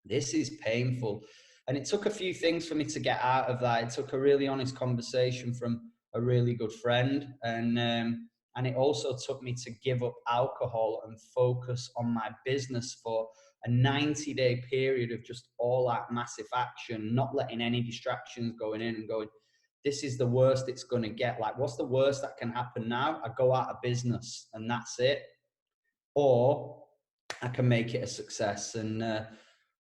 this is painful. And it took a few things for me to get out of that. It took a really honest conversation from a really good friend. And it also took me to give up alcohol and focus on my business for a 90-day period of just all that massive action, not letting any distractions going in and going, this is the worst it's going to get. Like, what's the worst that can happen now? I go out of business and that's it. Or I can make it a success. And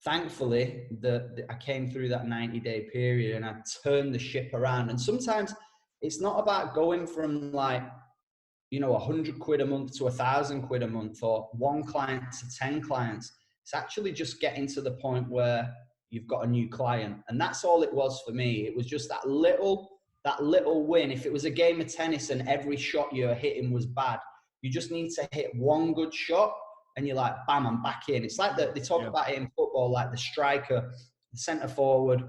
thankfully, I came through that 90-day period and I turned the ship around. And sometimes it's not about going from like, 100 quid a month to 1,000 quid a month or 1 client to 10 clients. It's actually just getting to the point where you've got a new client. And that's all it was for me. It was just that little win. If it was a game of tennis and every shot you're hitting was bad, you just need to hit one good shot and you're like, bam, I'm back in. It's like they talk about it in football, like the striker, the centre forward,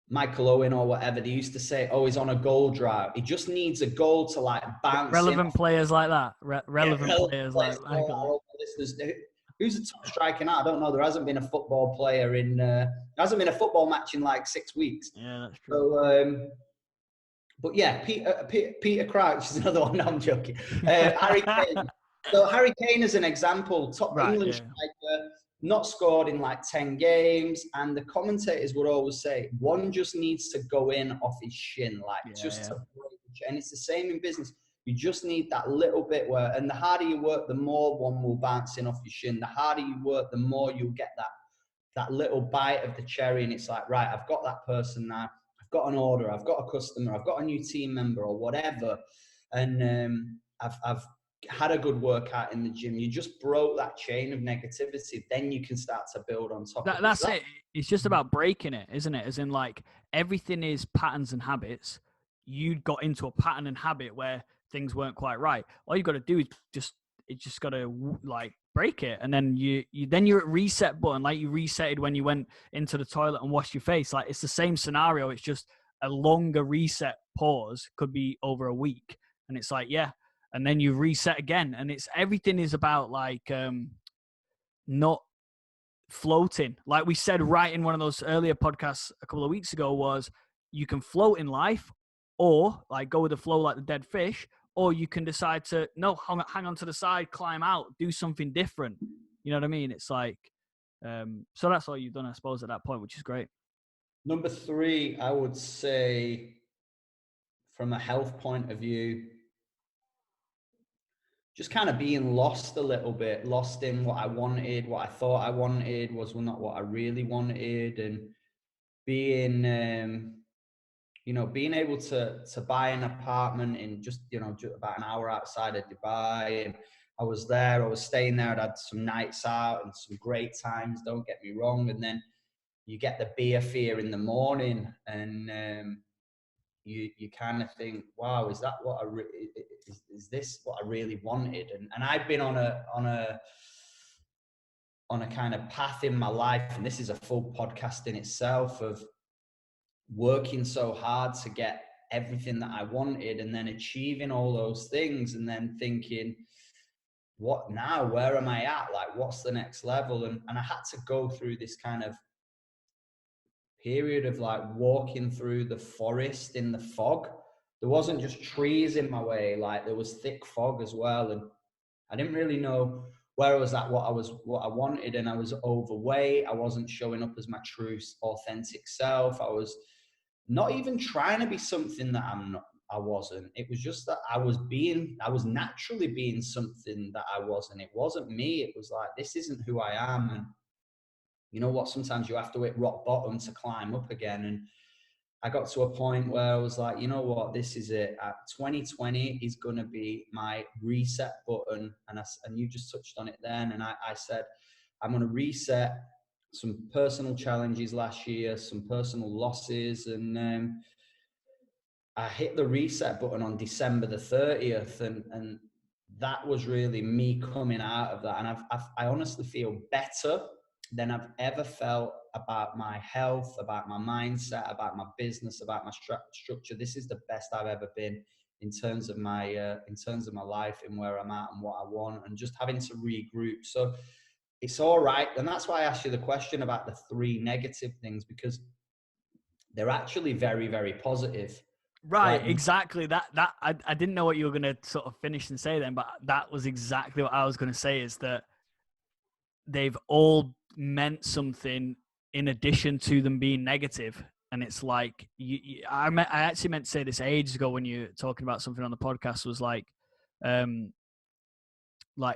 Michael Owen or whatever, they used to say, oh, he's on a goal drought. He just needs a goal to like bounce. Relevant players like that. Relevant players like Michael. Who's the top striker now? I don't know. There hasn't been a football player there hasn't been a football match in like 6 weeks. Yeah, that's true. So But yeah, Peter Crouch is another one. No, I'm joking. Harry Kane. So Harry Kane is an example, top Right, England yeah. striker, not scored in like 10 games. And the commentators would always say, one just needs to go in off his shin, like just Yeah. to break the chin. And it's the same in business. You just need that little bit where, and the harder you work, the more one will bounce in off your shin. The harder you work, the more you'll get that little bite of the cherry. And it's like, right, I've got that person now. I've got an order. I've got a customer. I've got a new team member or whatever. And I've had a good workout in the gym. You just broke that chain of negativity. Then you can start to build on top of it. That's it. It's just about breaking it, isn't it? As in, like, everything is patterns and habits. You got into a pattern and habit where things weren't quite right. All you got to do is just got to like break it, and then you're at reset button, like you resetted when you went into the toilet and washed your face. Like, it's the same scenario. It's just a longer reset pause, could be over a week, and it's like, yeah, and then you reset again, and it's everything is about like not floating. Like we said right in one of those earlier podcasts a couple of weeks ago, was you can float in life or like go with the flow like the dead fish, or you can decide to hang on to the side, climb out, do something different. You know what I mean? It's like so that's all you've done, I suppose, at that point, which is great. Number 3, I would say, from a health point of view, just kind of being lost a little bit, lost in what I wanted, what I thought I wanted was not what I really wanted, and being, being able to buy an apartment in just about an hour outside of Dubai. And I was there, I was staying there, I'd had some nights out and some great times, don't get me wrong. And then you get the beer fear in the morning, and you kind of think, wow, is that what is this what I really wanted? And I've been on a kind of path in my life, and this is a full podcast in itself, of working so hard to get everything that I wanted, and then achieving all those things, and then thinking, what now? Where am I at? Like, what's the next level? And I had to go through this kind of period of like walking through the forest in the fog. There wasn't just trees in my way, like there was thick fog as well. And I didn't really know where I was at, what I wanted. And I was overweight. I wasn't showing up as my true authentic self. I was not even trying to be something that I wasn't. It was just that I was naturally being something that I wasn't. It wasn't me. It was like, this isn't who I am. And you know what? Sometimes you have to hit rock bottom to climb up again. And I got to a point where I was like, you know what? This is it. 2020 is going to be my reset button. And you just touched on it then. And I said, I'm going to reset some personal challenges last year, some personal losses. And I hit the reset button on December the 30th. And that was really me coming out of that. And I honestly feel better than I've ever felt about my health, about my mindset, about my business, about my structure. This is the best I've ever been in terms of my life and where I'm at and what I want, and just having to regroup. So it's all right. And that's why I asked you the question about the 3 negative things, because they're actually very, very positive. Right, Like, exactly. That I didn't know what you were going to sort of finish and say then, but that was exactly what I was going to say, is that they've all meant something in addition to them being negative. And it's like, I actually meant to say this ages ago when you were talking about something on the podcast, was like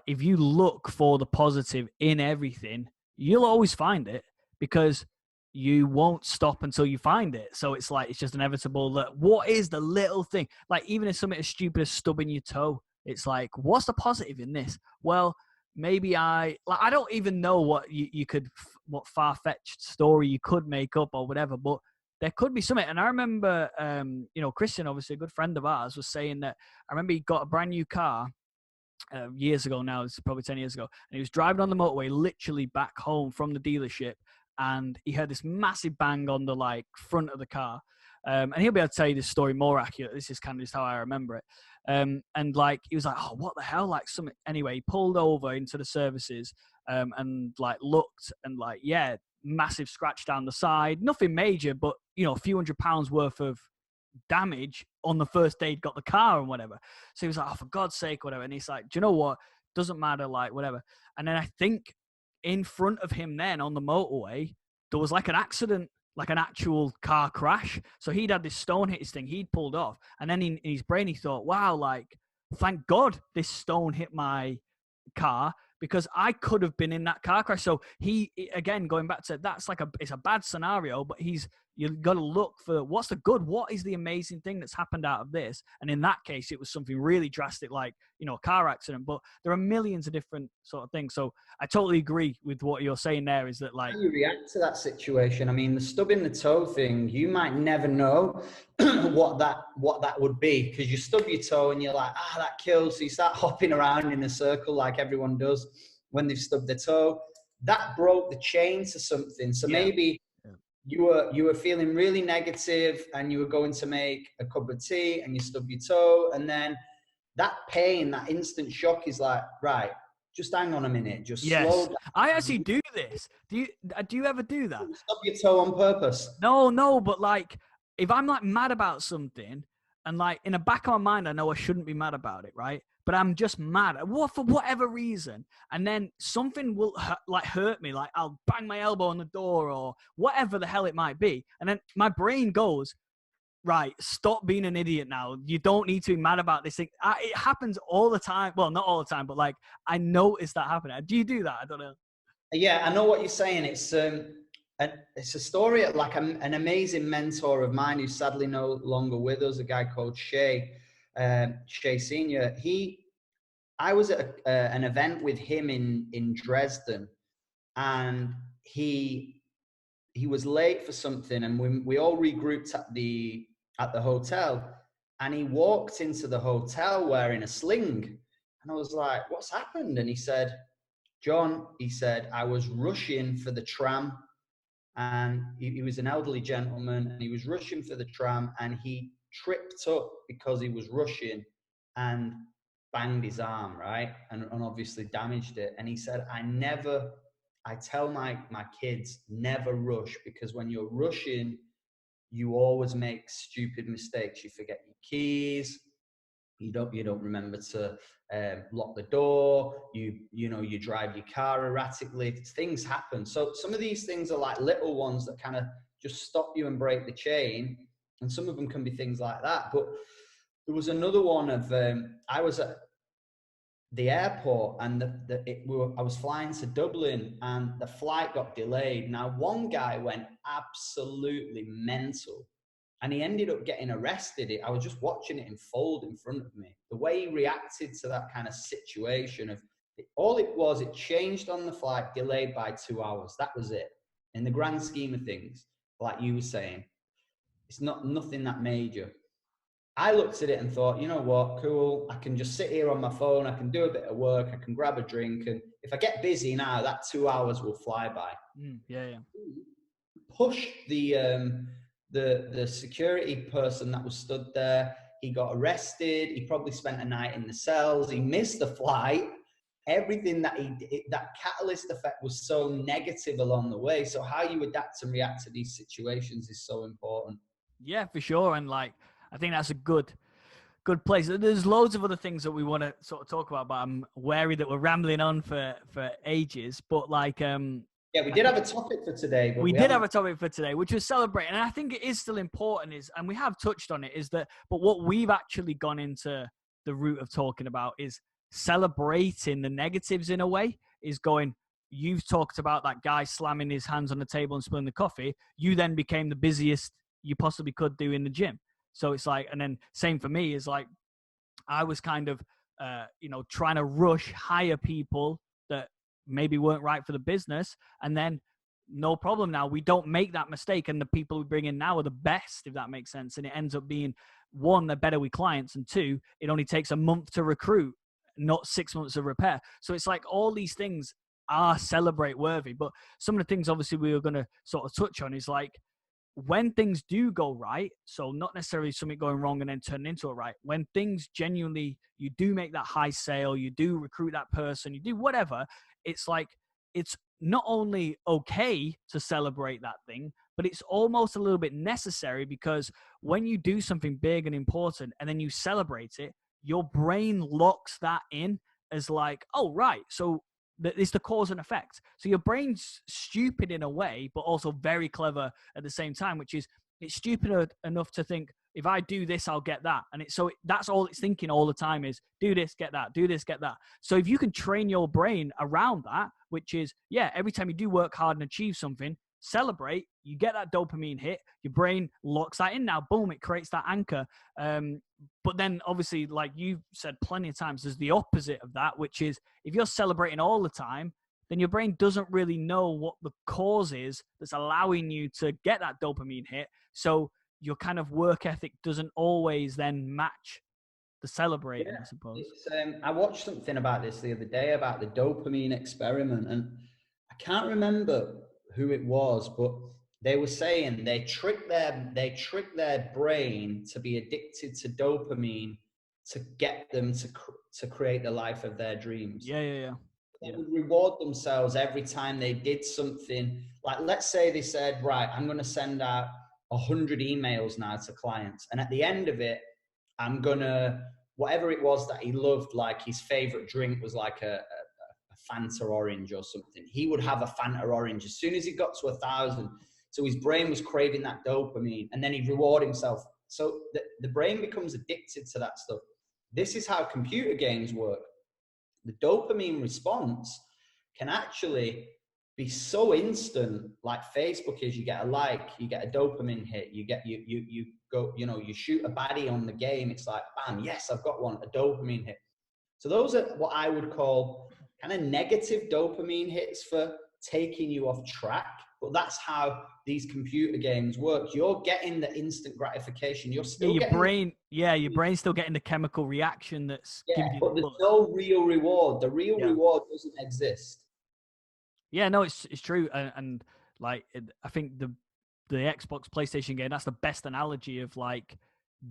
if you look for the positive in everything, you'll always find it, because you won't stop until you find it. So it's like, it's just inevitable that what is the little thing? Like, even if something as stupid as stubbing your toe, it's like, what's the positive in this? Well, maybe I don't even know what what far-fetched story you could make up or whatever, but there could be something. And I remember, Christian, obviously a good friend of ours, was saying that, I remember he got a brand new car years ago now, it's probably 10 years ago, and he was driving on the motorway, literally back home from the dealership, and he heard this massive bang on the like front of the car. And he'll be able to tell you this story more accurate. This is kind of just how I remember it. And like, he was like, oh, what the hell? Like, something. Anyway, he pulled over into the services, and like looked, and like, yeah, massive scratch down the side. Nothing major, but a few £100 worth of damage on the first day he'd got the car and whatever. So he was like, oh, for God's sake, whatever. And he's like, do you know what? Doesn't matter, like, whatever. And then I think in front of him then on the motorway, there was like an accident, like an actual car crash. So he'd had this stone hit his thing. He'd pulled off. And then in his brain, he thought, wow, like, thank God this stone hit my car, because I could have been in that car crash. So he, again, going back to that's like it's a bad scenario, but you've got to look for what's the good, what is the amazing thing that's happened out of this. And in that case, it was something really drastic, like, you know, a car accident, but there are millions of different sort of things. So I totally agree with what you're saying there, is that like, how you react to that situation. I mean, the stubbing the toe thing, you might never know what that would be, because you stub your toe and you're like, that kills. So you start hopping around in a circle like everyone does when they've stubbed their toe. That broke the chain to something. So maybe you were feeling really negative and you were going to make a cup of tea and you stub your toe, and then that pain, that instant shock is like, right, just hang on a minute, just slow down. I actually do this. Do you ever do that? Stub your toe on purpose? No, but like, if I'm like mad about something, and like in the back of my mind, I know I shouldn't be mad about it, right? But I'm just mad for whatever reason, and then something will hurt me. Like I'll bang my elbow on the door or whatever the hell it might be, and then my brain goes, right, stop being an idiot now. You don't need to be mad about this thing. It happens all the time. Well, not all the time, but like I notice that happening. Do you do that? I don't know. Yeah, I know what you're saying. It's a story of like an amazing mentor of mine who's sadly no longer with us, a guy called Shay Senior. I was at an event with him in Dresden, and he was late for something, and we all regrouped at the hotel, and he walked into the hotel wearing a sling, and I was like, what's happened? And he said, John, he said, I was rushing for the tram, and he was an elderly gentleman, and he was rushing for the tram, and he tripped up because he was rushing and banged his arm, right? And obviously damaged it. And he said, I tell my kids, never rush, because when you're rushing, you always make stupid mistakes. You forget your keys. You don't remember to lock the door. You drive your car erratically. Things happen. So some of these things are like little ones that kind of just stop you and break the chain. And some of them can be things like that. But there was another one of I was at the airport, and I was flying to Dublin, and the flight got delayed. Now, one guy went absolutely mental, and he ended up getting arrested. I was just watching it unfold in front of me. The way he reacted to that kind of situation it changed on the flight, delayed by 2 hours. That was it. In the grand scheme of things, like you were saying, it's nothing that major. I looked at it and thought, you know what, cool. I can just sit here on my phone. I can do a bit of work. I can grab a drink. And if I get busy now, that 2 hours will fly by. Yeah. Push the security person that was stood there. He got arrested. He probably spent a night in the cells. He missed the flight. Everything that that catalyst effect was so negative along the way. So how you adapt and react to these situations is so important. Yeah, for sure. And like, I think that's a good place. There's loads of other things that we want to sort of talk about, but I'm wary that we're rambling on for ages. But like, yeah, we did have a topic for today. But we did have a topic for today, which was celebrating. And I think it is still important and we have touched on it, but what we've actually gone into the route of talking about is celebrating the negatives in a way, is going, you've talked about that guy slamming his hands on the table and spilling the coffee. You then became the busiest you possibly could do in the gym. So it's like, and then same for me is like, I was kind of, trying to hire people that maybe weren't right for the business. And then no problem. Now we don't make that mistake. And the people we bring in now are the best, if that makes sense. And it ends up being, one, they're better with clients. And two, it only takes a month to recruit, not 6 months of repair. So it's like all these things are celebrate worthy. But some of the things obviously we were going to sort of touch on is like, when things do go right, so not necessarily something going wrong and then turn into a right, when things genuinely, you do make that high sale, you do recruit that person, you do whatever, it's like, it's not only okay to celebrate that thing, but it's almost a little bit necessary, because when you do something big and important and then you celebrate it, your brain locks that in as like, oh, right. So it's the cause and effect. So your brain's stupid in a way, but also very clever at the same time, which is it's stupid enough to think, if I do this, I'll get that. And that's all it's thinking all the time is do this, get that, do this, get that. So if you can train your brain around that, which is, yeah, every time you do work hard and achieve something, celebrate, you get that dopamine hit, your brain locks that in now, boom, it creates that anchor. But then obviously, like you said plenty of times, there's the opposite of that, which is if you're celebrating all the time, then your brain doesn't really know what the cause is that's allowing you to get that dopamine hit. So your kind of work ethic doesn't always then match the celebrating, I suppose. I watched something about this the other day about the dopamine experiment, and I can't remember who it was, but they were saying they trick their brain to be addicted to dopamine to get them to create the life of their dreams. Yeah. They would reward themselves every time they did something. Like, let's say they said, right, I'm going to send out 100 emails now to clients. And at the end of it, I'm going to, whatever it was that he loved, like his favorite drink was like a Fanta orange or something. He would have a Fanta orange as soon as he got to 1,000. So his brain was craving that dopamine, and then he'd reward himself. So the brain becomes addicted to that stuff. This is how computer games work. The dopamine response can actually be so instant, like Facebook is. You get a like, you get a dopamine hit, you go, you shoot a baddie on the game, it's like, bam, yes, I've got one, a dopamine hit. So those are what I would call kind of negative dopamine hits for taking you off track. But that's how these computer games work. You're getting the instant gratification. You're still your brain's still getting the chemical reaction that's giving you. But there's no real reward. The real reward doesn't exist. Yeah, no, it's true, and like I think the Xbox PlayStation game, that's the best analogy of like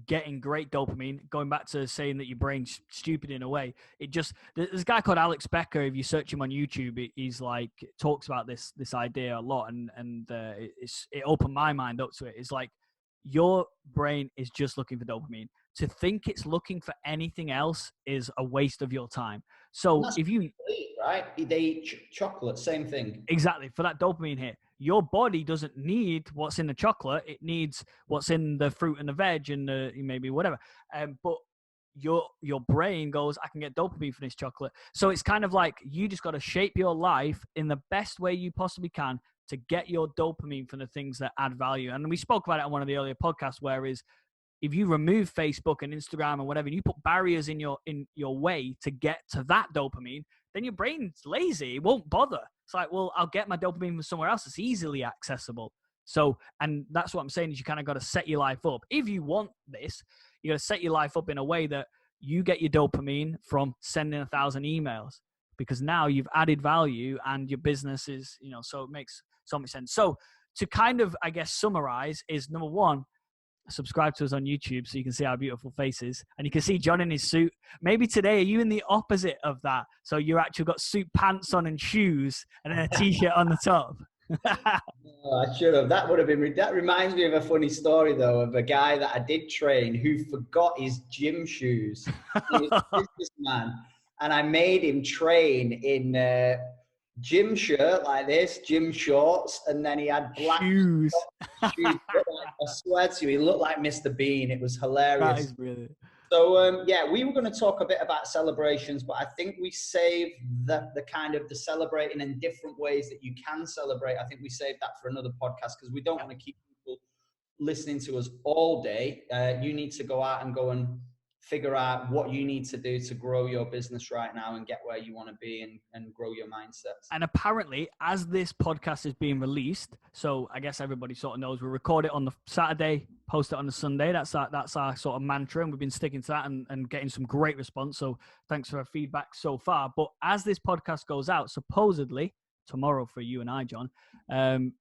getting great dopamine. Going back to saying that your brain's stupid in a way, there's a guy called Alex Becker. If you search him on YouTube, he's like talks about this idea a lot, and it opened my mind up to it. It's like your brain is just looking for dopamine. To think it's looking for anything else is a waste of your time. So if you right, they eat chocolate, same thing. Exactly, for that dopamine hit. Your body doesn't need what's in the chocolate. It needs what's in the fruit and the veg and maybe whatever. But your brain goes, I can get dopamine for this chocolate. So it's kind of like you just got to shape your life in the best way you possibly can to get your dopamine from the things that add value. And we spoke about it on one of the earlier podcasts, whereas if you remove Facebook and Instagram and whatever, and you put barriers in your way to get to that dopamine, then your brain's lazy. It won't bother. It's like, well, I'll get my dopamine from somewhere else. It's easily accessible. So, and that's what I'm saying is you kind of got to set your life up. If you want this, you got to set your life up in a way that you get your dopamine from sending 1,000 emails, because now you've added value and your business is, so it makes so much sense. So to kind of, I guess, summarize is, number one, subscribe to us on YouTube so you can see our beautiful faces, and you can see John in his suit. Maybe today, are you in the opposite of that? So you actually got suit pants on and shoes and then a t-shirt on the top. Oh, I should have. That would have been. That reminds me of a funny story though, of a guy that I did train who forgot his gym shoes. He was a businessman, and I made him train in gym shirt like this, gym shorts, and then he had black shoes. I swear to you, he looked like Mr. Bean. It was hilarious. That is brilliant. So we were going to talk a bit about celebrations, but I think we saved the kind of the celebrating in different ways that you can celebrate. I think we saved that for another podcast because we don't want to keep people listening to us all day. You need to go out and figure out what you need to do to grow your business right now and get where you want to be and grow your mindsets. And apparently, as this podcast is being released, so I guess everybody sort of knows we record it on the Saturday, post it on the Sunday. That's our sort of mantra, and we've been sticking to that and getting some great response. So thanks for our feedback so far. But as this podcast goes out, supposedly tomorrow for you and I, John,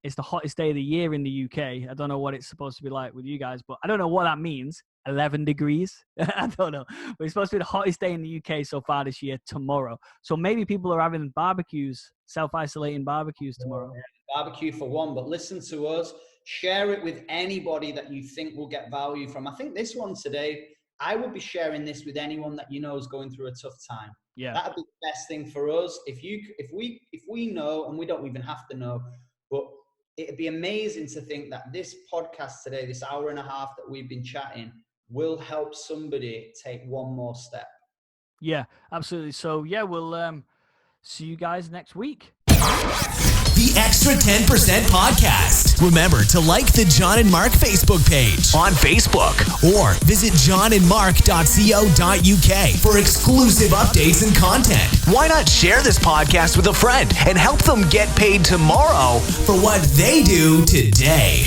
it's the hottest day of the year in the UK. I don't know what it's supposed to be like with you guys, but I don't know what that means. 11 degrees. I don't know. But it's supposed to be the hottest day in the UK so far this year tomorrow. So maybe people are having barbecues, self-isolating barbecues tomorrow. barbecue for one, but listen to us. Share it with anybody that you think will get value from. I think this one today, I would be sharing this with anyone that you know is going through a tough time. Yeah, that'd be the best thing for us. If we know, and we don't even have to know, but it'd be amazing to think that this podcast today, this hour and a half that we've been chatting, will help somebody take one more step. Yeah, absolutely. So yeah, we'll see you guys next week. The Extra 10% Podcast. Remember to like the John and Mark Facebook page on Facebook or visit johnandmark.co.uk for exclusive updates and content. Why not share this podcast with a friend and help them get paid tomorrow for what they do today?